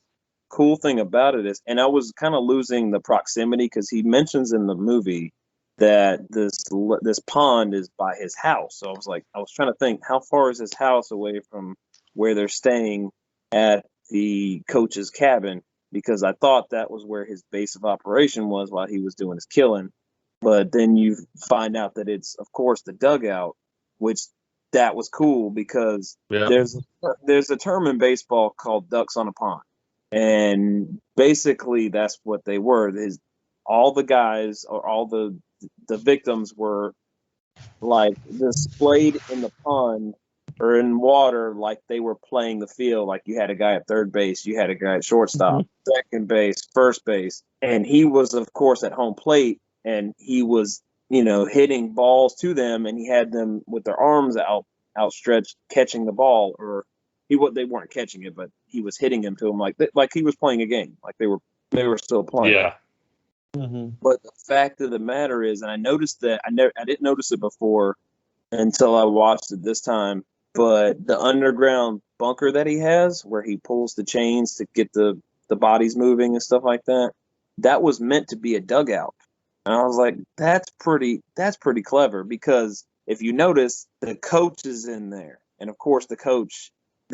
cool thing about it is, and I was kind of losing the proximity because he mentions in the movie that this pond is by his house. So I was trying to think, how far is his house away from where they're staying at the coach's cabin? Because I thought that was where his base of operation was while he was doing his killing. But then you find out that it's, of course, the dugout, which that was cool because there's a term in baseball called ducks on a pond. And basically that's what they were. All the guys or all the victims were like displayed in the pond or in water like they were playing the field. Like you had a guy at third base, you had a guy at shortstop, second base, first base. And he was, of course, at home plate, and he was, hitting balls to them, and he had them with their arms outstretched, catching the ball, or they weren't catching it, but he was hitting them to them like he was playing a game, like they were still playing. Yeah. But the fact of the matter is, and I noticed that I didn't notice it before until I watched it this time, but the underground bunker that he has, where he pulls the chains to get the bodies moving and stuff like that, that was meant to be a dugout. And I was like, that's pretty clever, because if you notice, the coach is in there, and of course the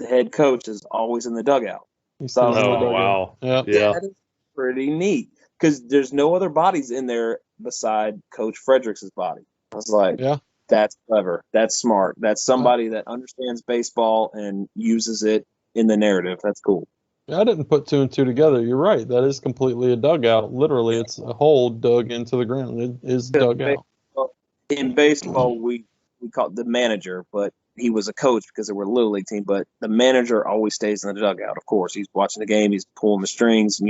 head coach is always in the dugout. So wow, yeah, that is pretty neat, because there's no other bodies in there beside Coach Fredericks' body. I was like, that's clever, that's smart, that's somebody that understands baseball and uses it in the narrative. That's cool. I didn't put two and two together. You're right. That is completely a dugout. Literally, it's a hole dug into the ground. It is dug out. In baseball, we call it the manager, but he was a coach because they were a little league team. But the manager always stays in the dugout. Of course, he's watching the game. He's pulling the strings,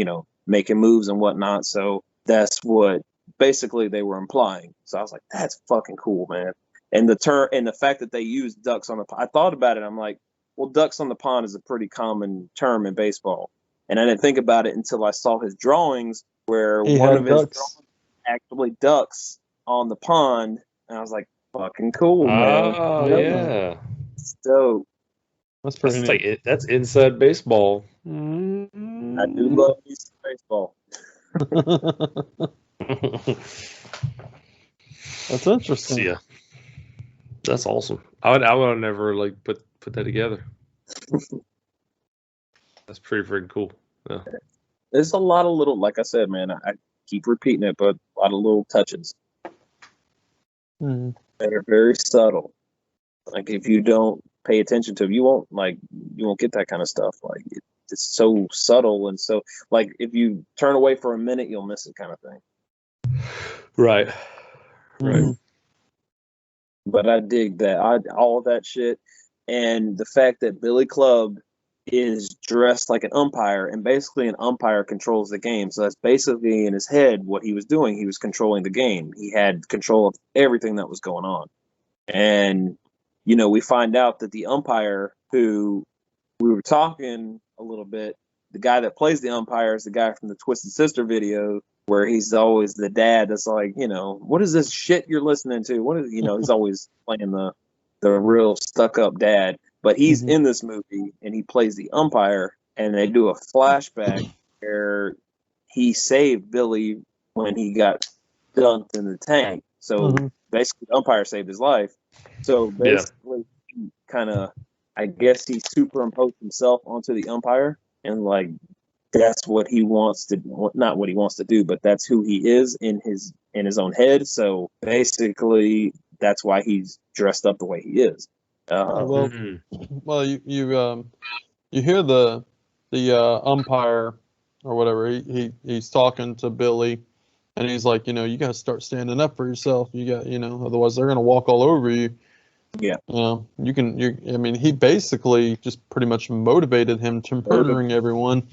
making moves and whatnot. So that's what basically they were implying. So I was like, that's fucking cool, man. And the fact that they use ducks on the pond, I thought about it. I'm like, well, ducks on the pond is a pretty common term in baseball. And I didn't think about it until I saw his drawings, where one of his drawings actually ducks on the pond. And I was like, fucking cool, man. Oh, yeah. It's dope. That's pretty neat. That's inside baseball. I do love me some baseball. That's interesting. Yeah. That's awesome. I would have never put that together. That's pretty freaking cool. Yeah. There's a lot of little, like I said, man, I keep repeating it, but a lot of little touches that are very subtle. Like if you don't pay attention to them, you won't get that kind of stuff. Like it's so subtle, and so like if you turn away for a minute, you'll miss it, kind of thing. Right. Right. But I dig that. All of that shit. And the fact that Billyclub is dressed like an umpire, and basically an umpire controls the game. So that's basically in his head what he was doing. He was controlling the game. He had control of everything that was going on. And, we find out that the umpire, who we were talking a little bit, the guy that plays the umpire is the guy from the Twisted Sister video, where he's always the dad that's like, what is this shit you're listening to? What is, he's always playing the real stuck up dad. But he's in this movie, and he plays the umpire, and they do a flashback where he saved Billy when he got dunked in the tank. So basically, the umpire saved his life. So basically, kind of, I guess he superimposed himself onto the umpire, and that's what he wants to, not what he wants to do, but that's who he is in his own head. So basically, that's why he's dressed up the way he is. Well, you hear the the umpire or whatever, he's talking to Billy, and he's like, you got to start standing up for yourself. You got, otherwise they're gonna walk all over you. Yeah. I mean, he basically just pretty much motivated him to murdering everyone.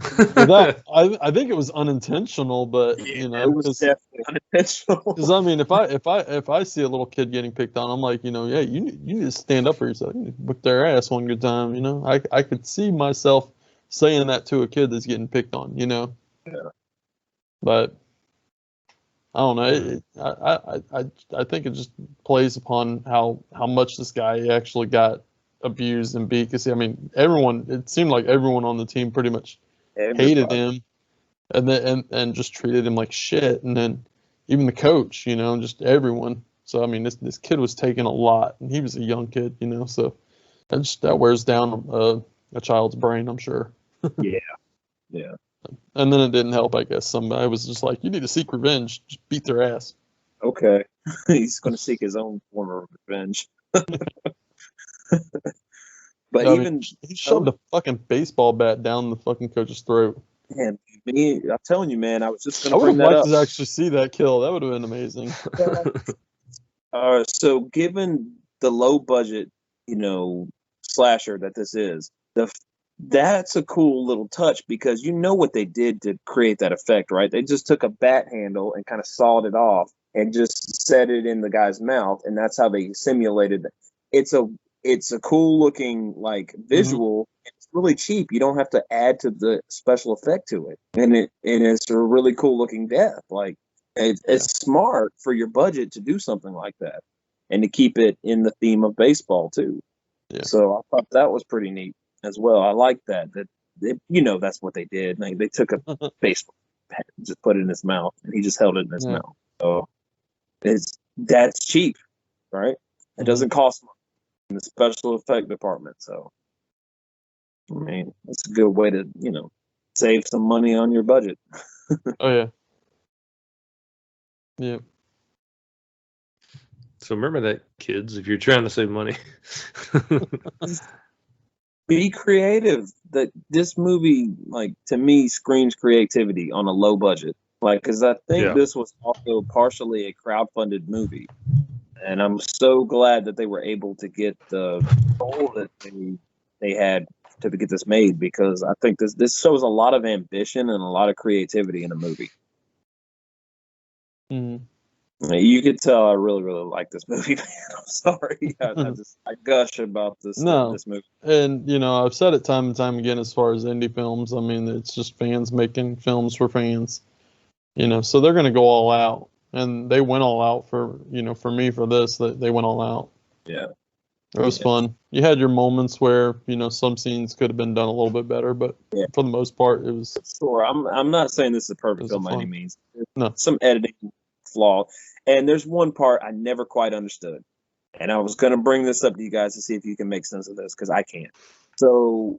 That I think it was unintentional, but it was definitely unintentional. Because I mean, if I see a little kid getting picked on, I'm like, yeah, you need to stand up for yourself. You need to whip their ass one good time. I could see myself saying that to a kid that's getting picked on. Yeah. But I don't know. I think it just plays upon how much this guy actually got abused and beat. Because I mean, it seemed like everyone on the team pretty much hated him, and then and just treated him like shit. And then even the coach, just everyone. So I mean, this kid was taking a lot, and he was a young kid, So that wears down a child's brain, I'm sure. Yeah. And then it didn't help, I guess. Somebody was just like, you need to seek revenge. Just beat their ass. Okay. He's going to seek his own form of revenge. But he shoved a fucking baseball bat down the fucking coach's throat. Man, I'm telling you, man, I was just going to bring that up. I would have liked to actually see that kill. That would have been amazing. So given the low budget, slasher that this is, that's a cool little touch because you know what they did to create that effect, right? They just took a bat handle and kind of sawed it off and just set it in the guy's mouth, and that's how they simulated it. It's a cool looking visual. Mm-hmm. It's really cheap. You don't have to add to the special effect to it, and it's a really cool looking death. It's smart for your budget to do something like that, and to keep it in the theme of baseball too. Yeah. So I thought that was pretty neat as well. I like that that's what they did. They took a baseball bat and just put it in his mouth, and he just held it in his mouth. So that's cheap, right? It doesn't cost much in the special effect department. So I mean, it's a good way to save some money on your budget. Oh yeah. Yeah. So remember that, kids, if you're trying to save money. Be creative. This movie, to me, screams creativity on a low budget. Because I think this was also partially a crowdfunded movie. And I'm so glad that they were able to get the goal that they had to get this made, because I think this shows a lot of ambition and a lot of creativity in a movie. Mm-hmm. You could tell I really, really like this movie, man. I'm sorry. I gush about this movie. And, I've said it time and time again as far as indie films. I mean, it's just fans making films for fans. So they're going to go all out. And they went all out for me for this. They went all out. Yeah. It was fun. You had your moments where, some scenes could have been done a little bit better, but for the most part, it was... Sure. I'm not saying this is a perfect film by any means. No. Some editing flaw. And there's one part I never quite understood. And I was going to bring this up to you guys to see if you can make sense of this, because I can't. So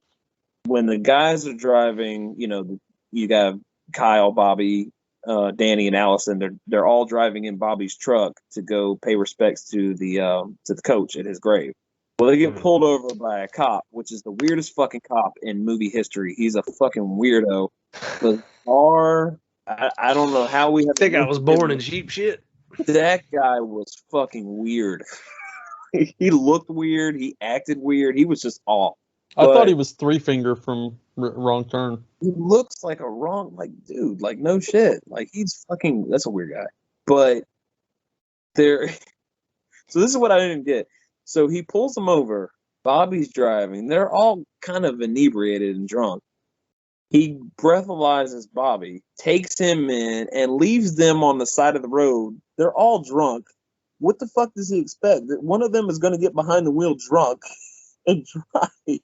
when the guys are driving, you got Kyle, Bobby, Danny, and Allison. They're all driving in Bobby's truck to go pay respects to the coach at his grave. Well, they get pulled over by a cop, which is the weirdest fucking cop in movie history. He's a fucking weirdo. I don't know how we have. I think I was born in cheap shit. That guy was fucking weird. He looked weird. He acted weird. He was just off. I thought he was Three Finger from Wrong Turn. He looks like a dude. No shit. He's fucking. That's a weird guy. But so this is what I didn't get. So he pulls them over. Bobby's driving. They're all kind of inebriated and drunk. He breathalyzes Bobby, takes him in, and leaves them on the side of the road. They're all drunk. What the fuck does he expect? That one of them is going to get behind the wheel drunk and drive?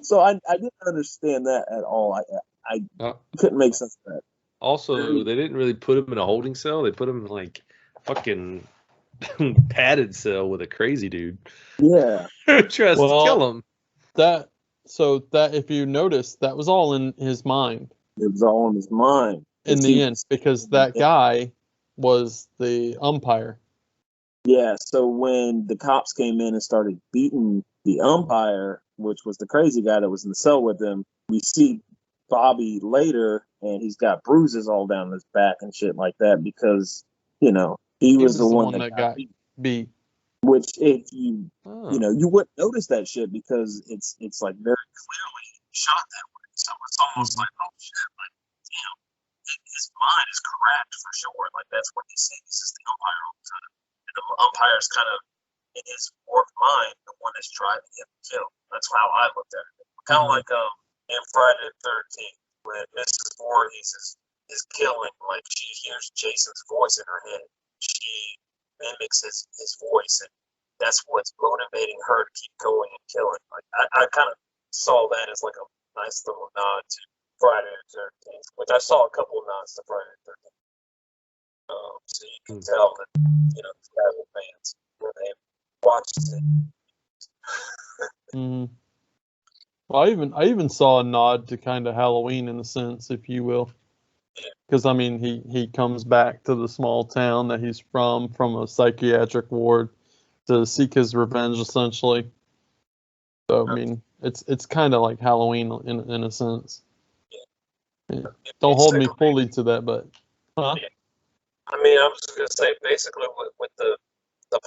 So I didn't understand that at all. I couldn't make sense of that. Also, they didn't really put him in a holding cell. They put him in fucking padded cell with a crazy dude. Yeah. Tries to kill him. So if you notice, that was all in his mind. It was all in his mind. In the end, because that guy was the umpire. Yeah, so when the cops came in and started beating the umpire, which was the crazy guy that was in the cell with him, we see Bobby later, and he's got bruises all down his back and shit like that because, you know, he was the one that got beat. Which, if you, you know, you wouldn't notice that shit because it's like very clearly shot that way. So it's almost like, oh shit, like, you know, his mind is correct for sure. Like, that's what he sees is the umpire all the time. And the umpire's kind of, in his warped mind, the one that's driving him to kill. That's how I looked at it. Kind of like in Friday the 13th, when Mrs. Voorhees is killing, like, she hears Jason's voice in her head. She mimics his voice, and that's what's motivating her to keep going and killing. Like, I kind of saw that as like a nice little nod to Friday the 13th, which I saw a couple of nods to Friday the 13th. So you can tell that, you know, these guys are fans when they watched it. Well, I even saw a nod to kind of Halloween in a sense, if you will. Because, I mean, he comes back to the small town that he's from a psychiatric ward to seek his revenge, essentially. So, I mean, it's kind of like Halloween in a sense. Yeah. Don't hold me fully to that, but... Huh? Yeah. I mean, I was just going to say, basically, with the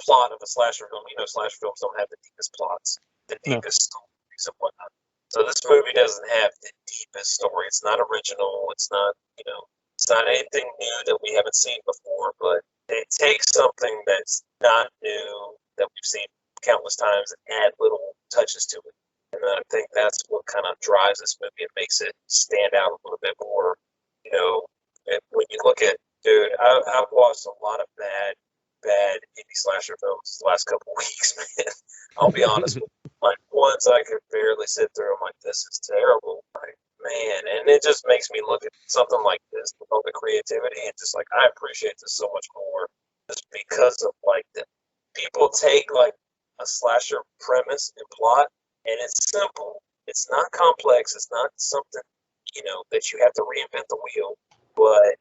plot of a slasher film, you know, slasher films don't have the deepest plots, the deepest stories and whatnot. So this movie doesn't have the deepest story. It's not original. It's not, you know, it's not anything new that we haven't seen before, but it takes something that's not new that we've seen countless times and add little touches to it. And I think that's what kind of drives this movie and makes it stand out a little bit more. You know, when you look at, dude, I've watched a lot of bad indie slasher films the last couple of weeks, man. I'll be honest with you. Like, ones I could barely sit through. I'm like, this is terrible. Like, man. And it just makes me look at something like this with all the creativity and just like, I appreciate this so much more just because of like the people take like a slasher premise and plot, and it's simple. It's not complex. It's not something, you know, that you have to reinvent the wheel. But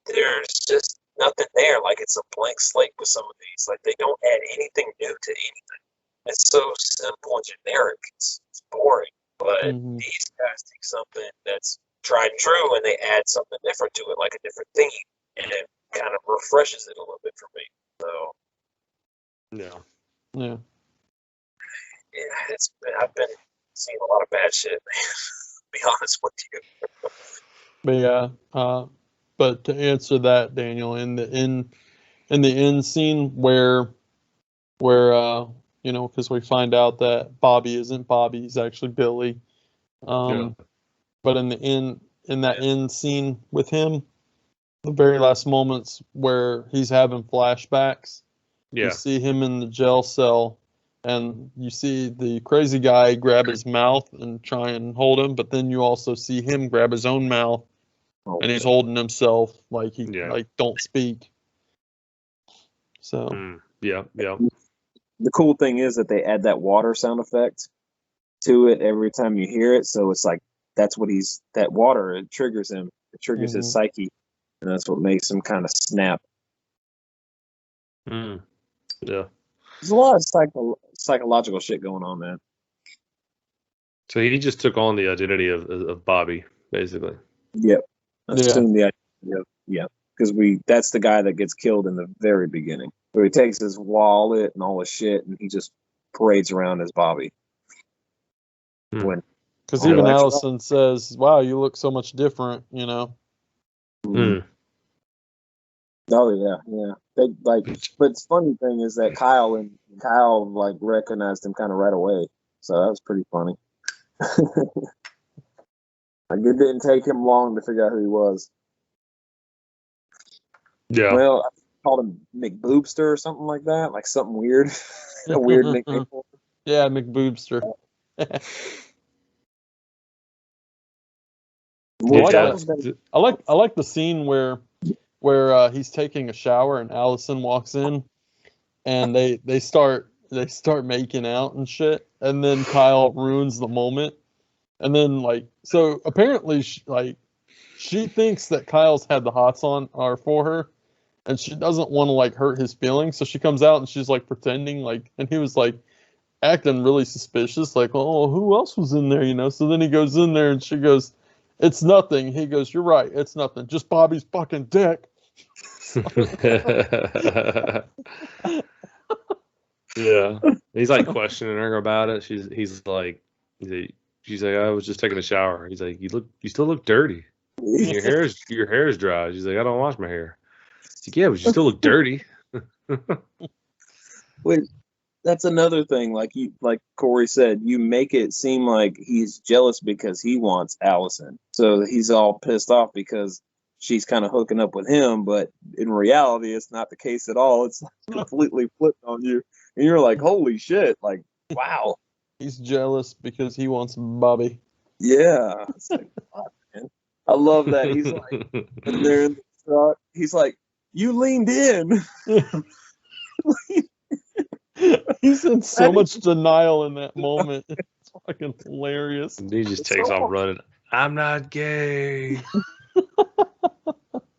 there's just nothing there. Like, it's a blank slate with some of these. Like, they don't add anything new to anything. It's so simple and generic. It's boring. But these guys take something that's tried and true and they add something different to it, like a different theme, and it kind of refreshes it a little bit for me. So, yeah. I've been seeing a lot of bad shit, man. To be honest with you. But yeah, but to answer that, Daniel, in the end scene where you know, because we find out that Bobby isn't Bobby, he's actually Billy. But in that end scene with him, the very last moments where he's having flashbacks, you see him in the jail cell, and you see the crazy guy grab his mouth and try and hold him, but then you also see him grab his own mouth, and he's holding himself like like don't speak. So yeah. The cool thing is that they add that water sound effect to it every time you hear it, so it's like that's what that water, it triggers him, it triggers his psyche, and that's what makes him kind of snap. Yeah, there's a lot of psychological shit going on, man. So he just took on the identity of Bobby, basically. Yep. Assume the idea. Yeah, because that's the guy that gets killed in the very beginning. So he takes his wallet and all his shit, and he just parades around as Bobby. Because even Allison says, "Wow, you look so much different," you know. Oh yeah. They like, but the funny thing is that Kyle like recognized him kind of right away, so that was pretty funny. Like, it didn't take him long to figure out who he was. Yeah. Well, I called him McBoobster or something like that, like something weird, a weird nickname for him. Yeah, McBoobster. I like the scene where he's taking a shower and Allison walks in, and they start making out and shit, and then Kyle ruins the moment, and then so apparently she thinks that Kyle's had the hots on or for her, and she doesn't want to hurt his feelings, so she comes out and she's pretending and he was like, acting really suspicious, like, oh, who else was in there, you know? So then he goes in there and she goes, it's nothing. He goes, you're right, it's nothing. Just Bobby's fucking dick. Yeah, he's like questioning her about it. She's like, I was just taking a shower. He's like, you still look dirty. Your hair's dry. She's like, I don't wash my hair. He's like, yeah, but you still look dirty. Wait, that's another thing. Like Corey said, you make it seem like he's jealous because he wants Allison. So he's all pissed off because she's kind of hooking up with him, but in reality, it's not the case at all. It's completely flipped on you, and you're like, "Holy shit!" Like, wow. He's jealous because he wants Bobby. Yeah, it's like, fuck, man. I love that. He's like, and they're in the truck. He's like, "You leaned in." He's in so much denial in that moment. It's fucking hilarious. And he just takes off running. I'm not gay.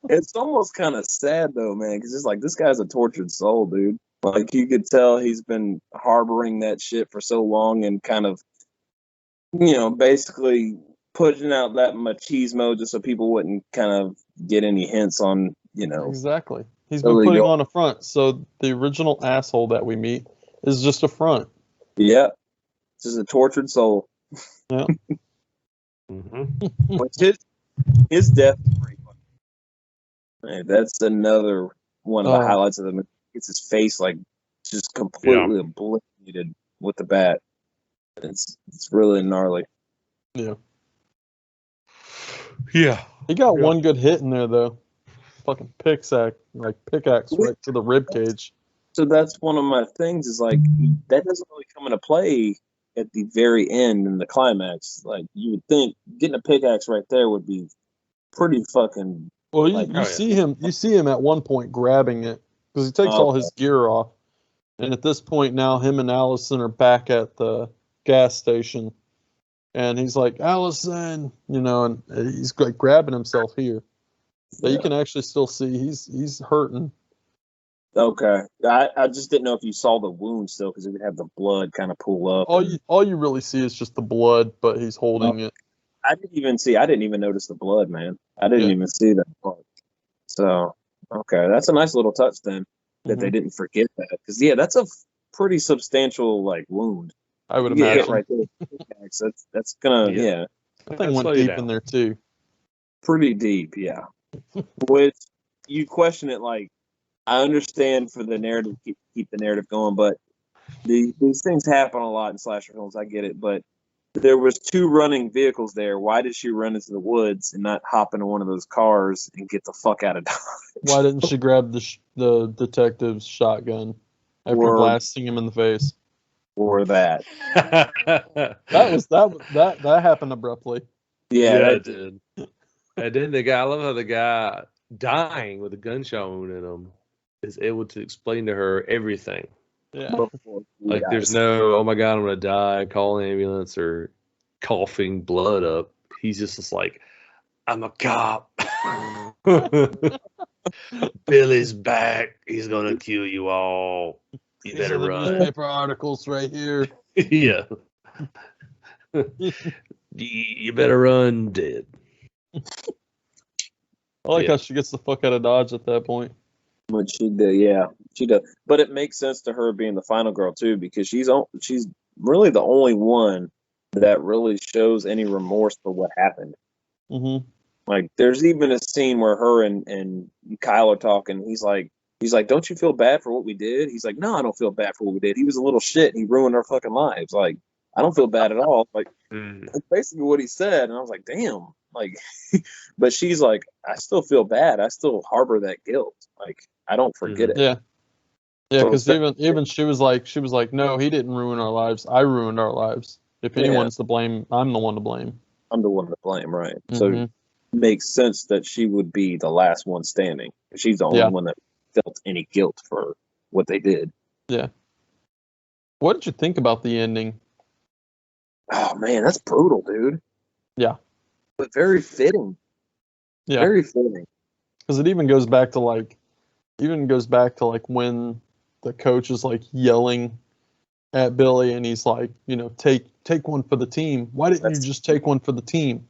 It's almost kind of sad though, man, because it's like this guy's a tortured soul, dude. Like you could tell he's been harboring that shit for so long and kind of, basically putting out that machismo just so people wouldn't kind of get any hints on, Exactly. He's been putting on a front. So the original asshole that we meet is just a front. Yeah, just a tortured soul. Yeah. Which his death is pretty funny. Man, that's another one of the highlights of the movie. It's his face like just completely obliterated with the bat. It's really gnarly. Yeah. Yeah. He got one good hit in there though. Fucking pickaxe right to the rib cage. So that's one of my things is like that doesn't really come into play at the very end in the climax. Like you would think getting a pickaxe right there would be pretty fucking. Well, you see him at one point grabbing it because he takes all his gear off, and at this point now him and Allison are back at the gas station, and he's like, Allison, and he's like grabbing himself here. So you can actually still see he's hurting. Okay, I just didn't know if you saw the wound still because it would have the blood kind of pool up. All you really see is just the blood, but he's holding it. I didn't even notice the blood, man. I didn't even see that part. So okay, that's a nice little touch then that they didn't forget that because that's a pretty substantial like wound. I would imagine right there. That's gonna I think went deep in there too. Pretty deep, yeah. Which you question it like. I understand for the narrative, keep the narrative going, but these things happen a lot in slasher films. I get it, but there was 2 running vehicles there. Why did she run into the woods and not hop into one of those cars and get the fuck out of Dodge? Why didn't she grab the detective's shotgun after blasting him in the face? Or that. that happened abruptly. Yeah, it did. And then I love how the guy dying with a gunshot wound in him is able to explain to her everything. Yeah. Like there's no, oh my God, I'm going to die, call an ambulance or coughing blood up. He's just like, I'm a cop. Billy's back. He's going to kill you all. You better run. Newspaper articles right here. Yeah. You better run, dead. I like how she gets the fuck out of Dodge at that point. But she did, she does. But it makes sense to her being the final girl too, because she's really the only one that really shows any remorse for what happened. Mm-hmm. Like, there's even a scene where her and Kyle are talking. He's like, don't you feel bad for what we did? He's like, no, I don't feel bad for what we did. He was a little shit. And he ruined our fucking lives. Like, I don't feel bad at all. Like, that's basically what he said. And I was like, damn. Like, but she's like, I still feel bad. I still harbor that guilt. Like, I don't forget it. Yeah. Yeah, because even she was like, no, he didn't ruin our lives. I ruined our lives. If anyone's to blame, I'm the one to blame. I'm the one to blame, right? Mm-hmm. So it makes sense that she would be the last one standing. She's the only one that felt any guilt for what they did. Yeah. What did you think about the ending? Oh man, that's brutal, dude. Yeah. But very fitting. Yeah. Very fitting. Because it even goes back to like when the coach is like yelling at Billy, and he's like, take one for the team. Why didn't you just take one for the team?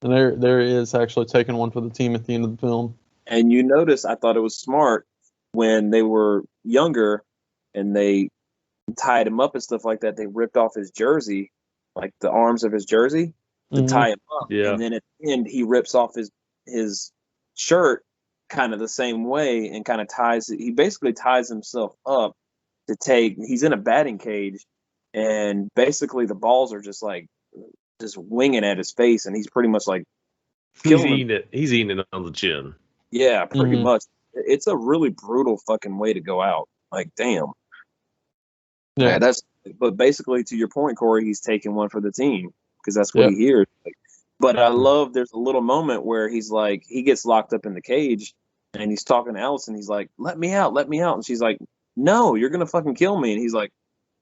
And there he is actually taking one for the team at the end of the film. And you notice, I thought it was smart when they were younger and they tied him up and stuff like that. They ripped off his jersey, like the arms of his jersey, to tie him up. Yeah. And then at the end, he rips off his shirt kind of the same way and kind of he basically ties himself up to take, he's in a batting cage and basically the balls are just winging at his face and he's pretty much like he's eating it on the chin. Yeah, pretty much. It's a really brutal fucking way to go out. Like, damn. Yeah. But basically, to your point, Corey, he's taking one for the team because that's what he hears. But I love, there's a little moment where he's like, he gets locked up in the cage and he's talking to Allison. He's like, let me out. And she's like, no, you're going to fucking kill me. And he's like,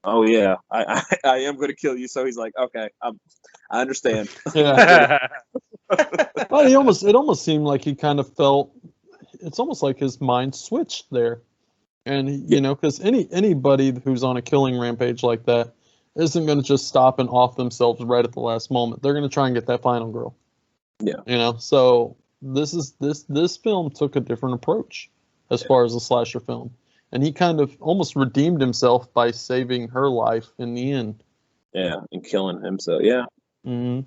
oh, yeah, I am going to kill you. So he's like, okay, I understand. Yeah. Well, it almost seemed like he kind of felt, it's almost like his mind switched there. And, because anybody who's on a killing rampage like that isn't going to just stop and off themselves right at the last moment. They're going to try and get that final girl. Yeah. So this film took a different approach as far as a slasher film. And he kind of almost redeemed himself by saving her life in the end. Yeah, and killing himself. Yeah. Mm-hmm.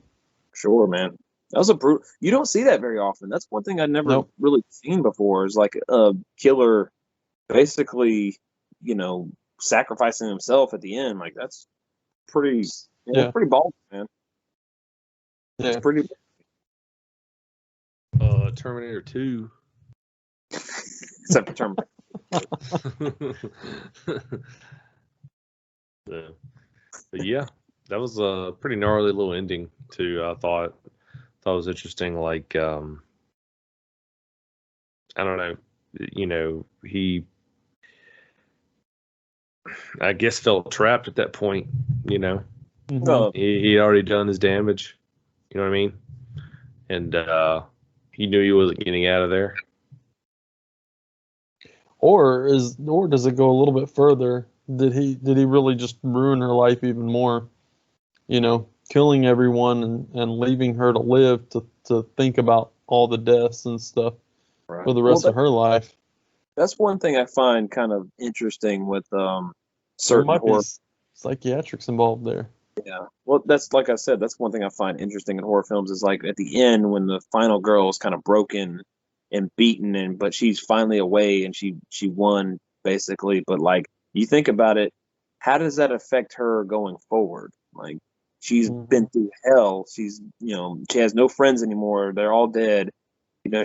Sure, man. That was a brutal. You don't see that very often. That's one thing I'd never really seen before. Is like a killer, basically, sacrificing himself at the end. Like that's pretty, pretty ballsy, man. Yeah, it's pretty. Terminator 2. Except for Terminator. But yeah, that was a pretty gnarly little ending too. I thought it was interesting. Like, I don't know, he, I guess, felt trapped at that point. Mm-hmm. He already done his damage. You know what I mean? And he knew he wasn't getting out of there. Or does it go a little bit further? Did he really just ruin her life even more? Killing everyone and leaving her to live to think about all the deaths and stuff for the rest of her life. That's one thing I find kind of interesting with certain horror. Psychiatrics involved there. Yeah. Well, that's like I said, that's one thing I find interesting in horror films is like at the end when the final girl is kind of broken and beaten but she's finally away and she won basically. But like you think about it, how does that affect her going forward? Like she's been through hell. She's she has no friends anymore. They're all dead.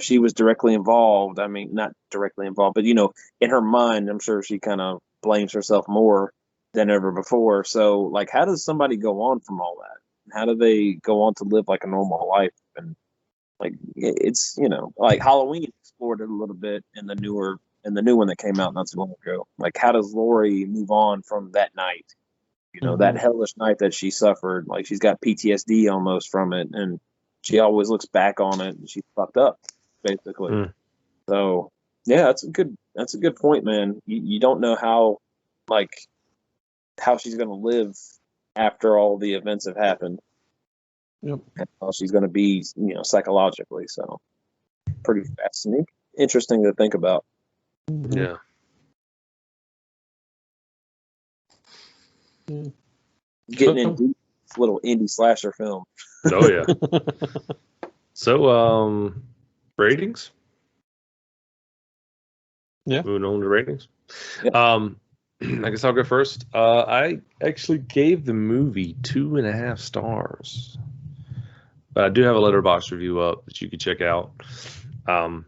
She was directly involved. I mean, not directly involved, but in her mind, I'm sure she kind of blames herself more than ever before. So like, how does somebody go on from all that? How do they go on to live like a normal life? And like, it's, like Halloween explored it a little bit in the new one that came out not too long ago. Like, how does Laurie move on from that night? That hellish night that she suffered. Like, she's got PTSD almost from it. And she always looks back on it and she's fucked up, basically. So yeah, that's a good point, man. You don't know how she's going to live after all the events have happened. Yep. And how she's going to be, psychologically. So pretty fascinating, interesting to think about. Yeah. Getting into this little indie slasher film. Oh yeah. So ratings. Yeah. Moving on to ratings. Yep. I guess I'll go first. I actually gave the movie 2.5 stars. But I do have a Letterboxd review up that you can check out. Going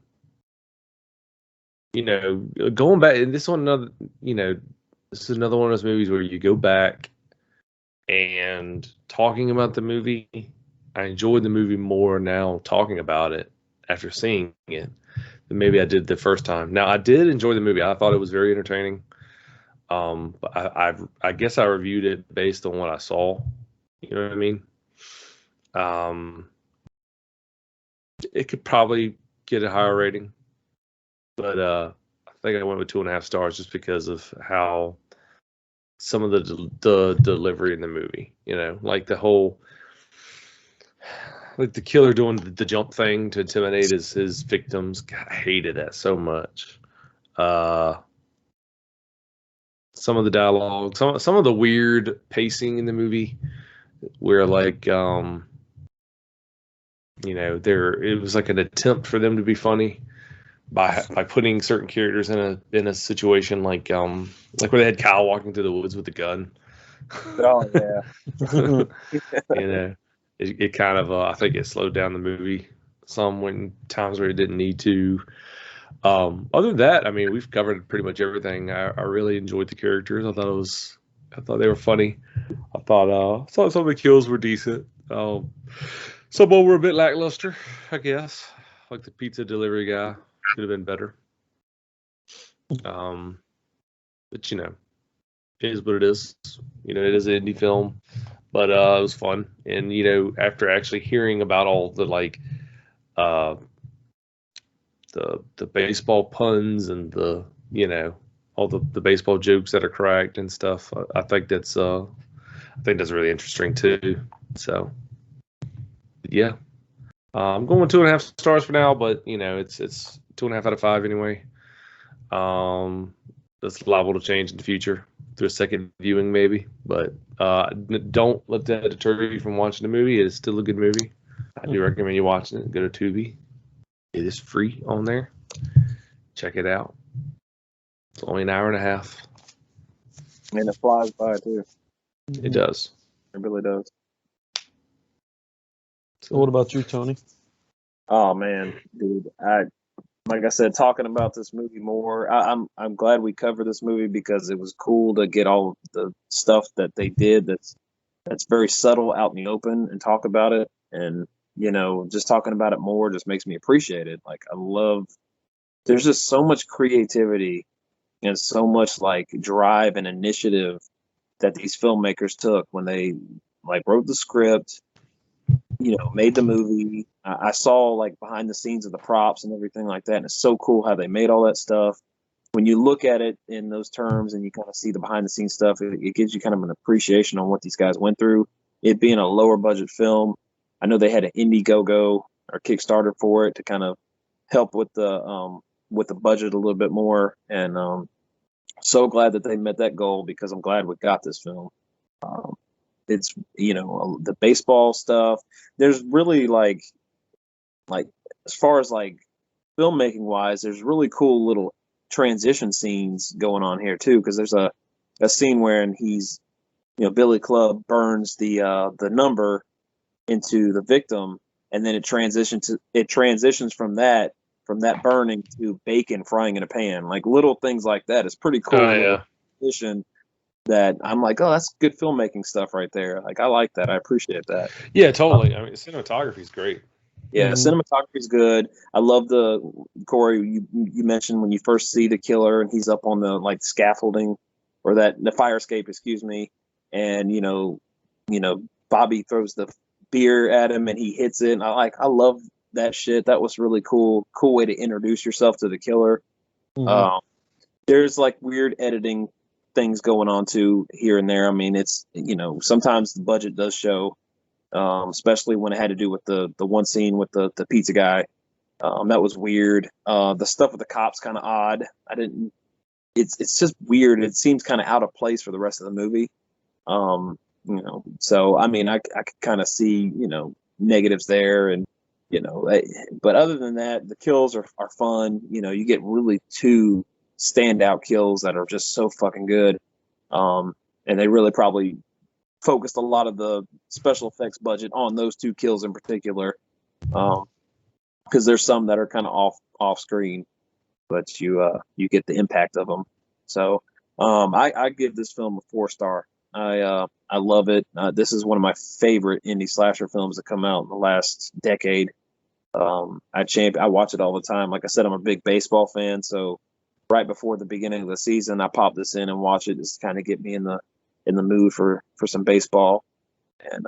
back, and this is another one of those movies where you go back and talking about the movie. I enjoyed the movie more now talking about it after seeing it than maybe I did the first time. Now, I did enjoy the movie. I thought it was very entertaining. But I guess I reviewed it based on what I saw. You know what I mean? It could probably get a higher rating, but I think I went with 2.5 stars just because of how some of the delivery in the movie. You know, like the whole like the killer doing the jump thing to intimidate his victims. God, I hated that so much. Uh, some of the dialogue, some of the weird pacing in the movie, where like you know, it was like an attempt for them to be funny by putting certain characters in a situation like where they had Kyle walking through the woods with a gun. Oh yeah. You know, it kind of I think it slowed down the movie some when times where it didn't need to. Other than that, I mean, we've covered pretty much everything. I really enjoyed the characters. I thought they were funny. I thought some of the kills were decent. Some of them were a bit lackluster, I guess. Like the pizza delivery guy could have been better. But you know, it is what it is. You know, it is an indie film, but it was fun. And you know, after actually hearing about all the like uh, the baseball puns and the you know all the baseball jokes that are cracked and stuff, I think that's really interesting too. So yeah, I'm going 2.5 stars for now, but you know it's 2.5 out of 5 anyway. That's liable to change in the future through a second viewing maybe, but don't let that deter you from watching the movie. It is still a good movie. I do recommend you watching it. Go to Tubi. It is free on there. Check it out. It's only an hour and a half. And it flies by too. It does. It really does. So what about you, Tony? Oh man, dude, like I said, talking about this movie more, I'm glad we covered this movie because it was cool to get all the stuff that they did that's very subtle out in the open and talk about it. And you know, just talking about it more just makes me appreciate it. Like I love, there's just so much creativity and so much like drive and initiative that these filmmakers took when they like wrote the script, you know, made the movie. I saw like behind the scenes of the props and everything like that. And it's so cool how they made all that stuff. When you look at it in those terms and you kind of see the behind the scenes stuff, it gives you kind of an appreciation on what these guys went through. It being a lower budget film, I know they had an Indiegogo or Kickstarter for it to kind of help with the budget a little bit more. And so glad that they met that goal because I'm glad we got this film. It's, you know, the baseball stuff. There's really like as far as like filmmaking wise, there's really cool little transition scenes going on here too. Because there's a scene where he's, you know, Billyclub burns the number into the victim, and then it transitions from that burning to bacon frying in a pan. Like little things like that. It's pretty cool. Oh yeah. Transition that I'm like, oh, that's good filmmaking stuff right there. Like I like that. I appreciate that. Yeah, totally. I mean, cinematography is great. Yeah, cinematography is good. I love the Corey. You mentioned when you first see the killer and he's up on the like scaffolding or the fire escape, excuse me, and you know, Bobby throws the beer at him and he hits it. And I love that shit. That was really cool. Cool way to introduce yourself to the killer. There's like weird editing things going on too here and there. I mean, it's, you know, sometimes the budget does show, especially when it had to do with the one scene with the pizza guy. That was weird. The stuff with the cops kind of odd. It's just weird. It seems kind of out of place for the rest of the movie. You know, so I mean, I could kind of see, you know, negatives there, and you know, but other than that, the kills are fun. You know, you get really two standout kills that are just so fucking good. And they really probably focused a lot of the special effects budget on those two kills in particular. Because there's some that are kind of off screen, but you get the impact of them. So I give this film a 4-star. I love it. This is one of my favorite indie slasher films that come out in the last decade. I watch it all the time. Like I said, I'm a big baseball fan, so right before the beginning of the season, I pop this in and watch it just to kind of get me in the mood for some baseball. And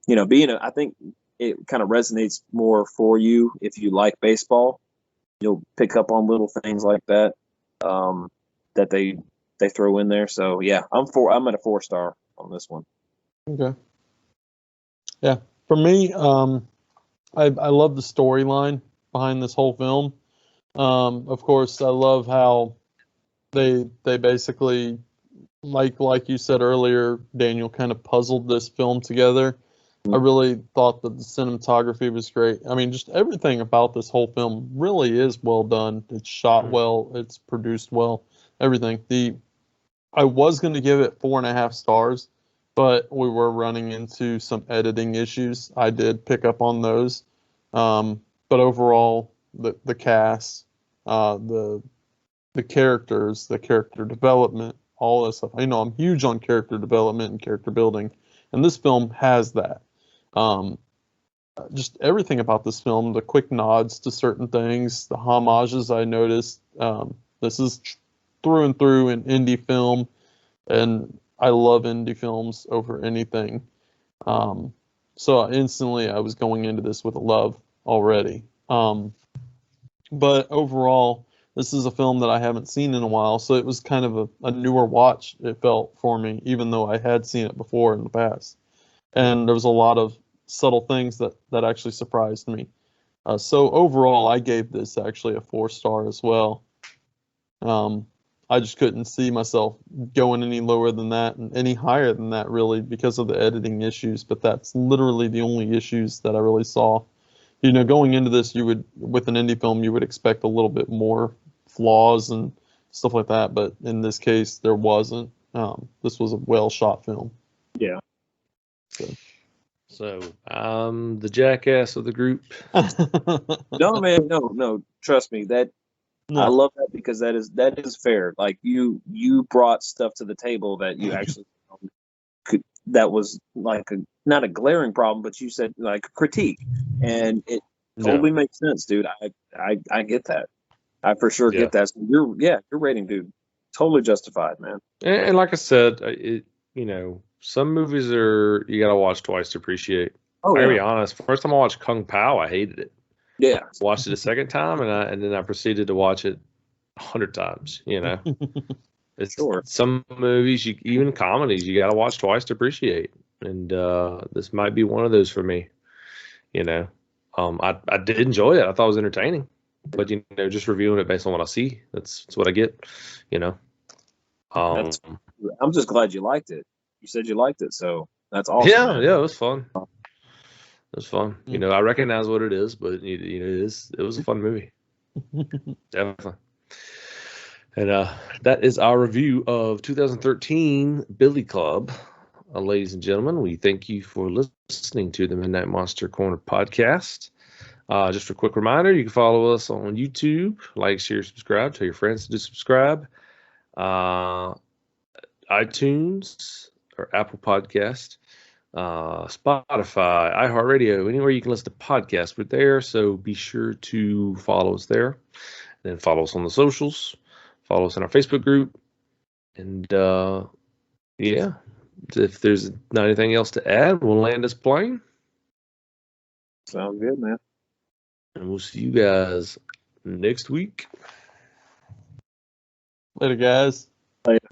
you know, I think it kind of resonates more for you if you like baseball. You'll pick up on little things like that that they they throw in there. So yeah, I'm at a 4-star on this one. Okay. Yeah, for me, I love the storyline behind this whole film. Of course, I love how they basically, like you said earlier, Daniel, kind of puzzled this film together. I really thought that the cinematography was great. I mean, just everything about this whole film really is well done. It's shot well. It's produced well. Everything. I was going to give it 4.5 stars, but we were running into some editing issues. I did pick up on those. But overall, the cast, the characters, the character development, all this stuff. I'm huge on character development and character building, and this film has that. Just everything about this film, the quick nods to certain things, the homages I noticed. This is through and through an indie film, and I love indie films over anything. So instantly I was going into this with a love already. But overall, this is a film that I haven't seen in a while, so it was kind of a newer watch, it felt for me, even though I had seen it before in the past. And there was a lot of subtle things that actually surprised me. So overall, I gave this actually a 4-star as well. I just couldn't see myself going any lower than that and any higher than that, really, because of the editing issues. But that's literally the only issues that I really saw. Going into this, with an indie film, you would expect a little bit more flaws and stuff like that. But in this case, there wasn't. This was a well-shot film. Yeah. So I'm the jackass of the group. No, man, no. Trust me, that No. I love that because that is fair. Like you brought stuff to the table that you actually could. That was like not a glaring problem, but you said like a critique, and it totally makes sense, dude. I get that. I for sure get that. So your rating, dude, totally justified, man. And like I said, some movies you gotta watch twice to appreciate. Oh, I gotta be yeah. honest. First time I watched Kung Pao, I hated it. Yeah. Watched it a second time, and then I proceeded to watch it 100 times. It's Sure. Some movies, even comedies, you gotta watch twice to appreciate. And this might be one of those for me. I did enjoy it. I thought it was entertaining, but just reviewing it based on what I see, that's what I get. I'm just glad you liked it. You said you liked it, so that's awesome. Yeah, it was fun. It was fun. I recognize what it is, but it was a fun movie. Definitely. And that is our review of 2013 Billyclub. Ladies and gentlemen, we thank you for listening to the Midnight Monster Corner podcast. Just a quick reminder, you can follow us on YouTube, like, share, subscribe, tell your friends to subscribe. iTunes or Apple Podcast, Spotify, iHeartRadio, anywhere you can listen to podcasts, we're there. So be sure to follow us there. And then follow us on the socials. Follow us in our Facebook group. And if there's not anything else to add, we'll land this plane. Sounds good, man. And we'll see you guys next week. Later, guys. Later.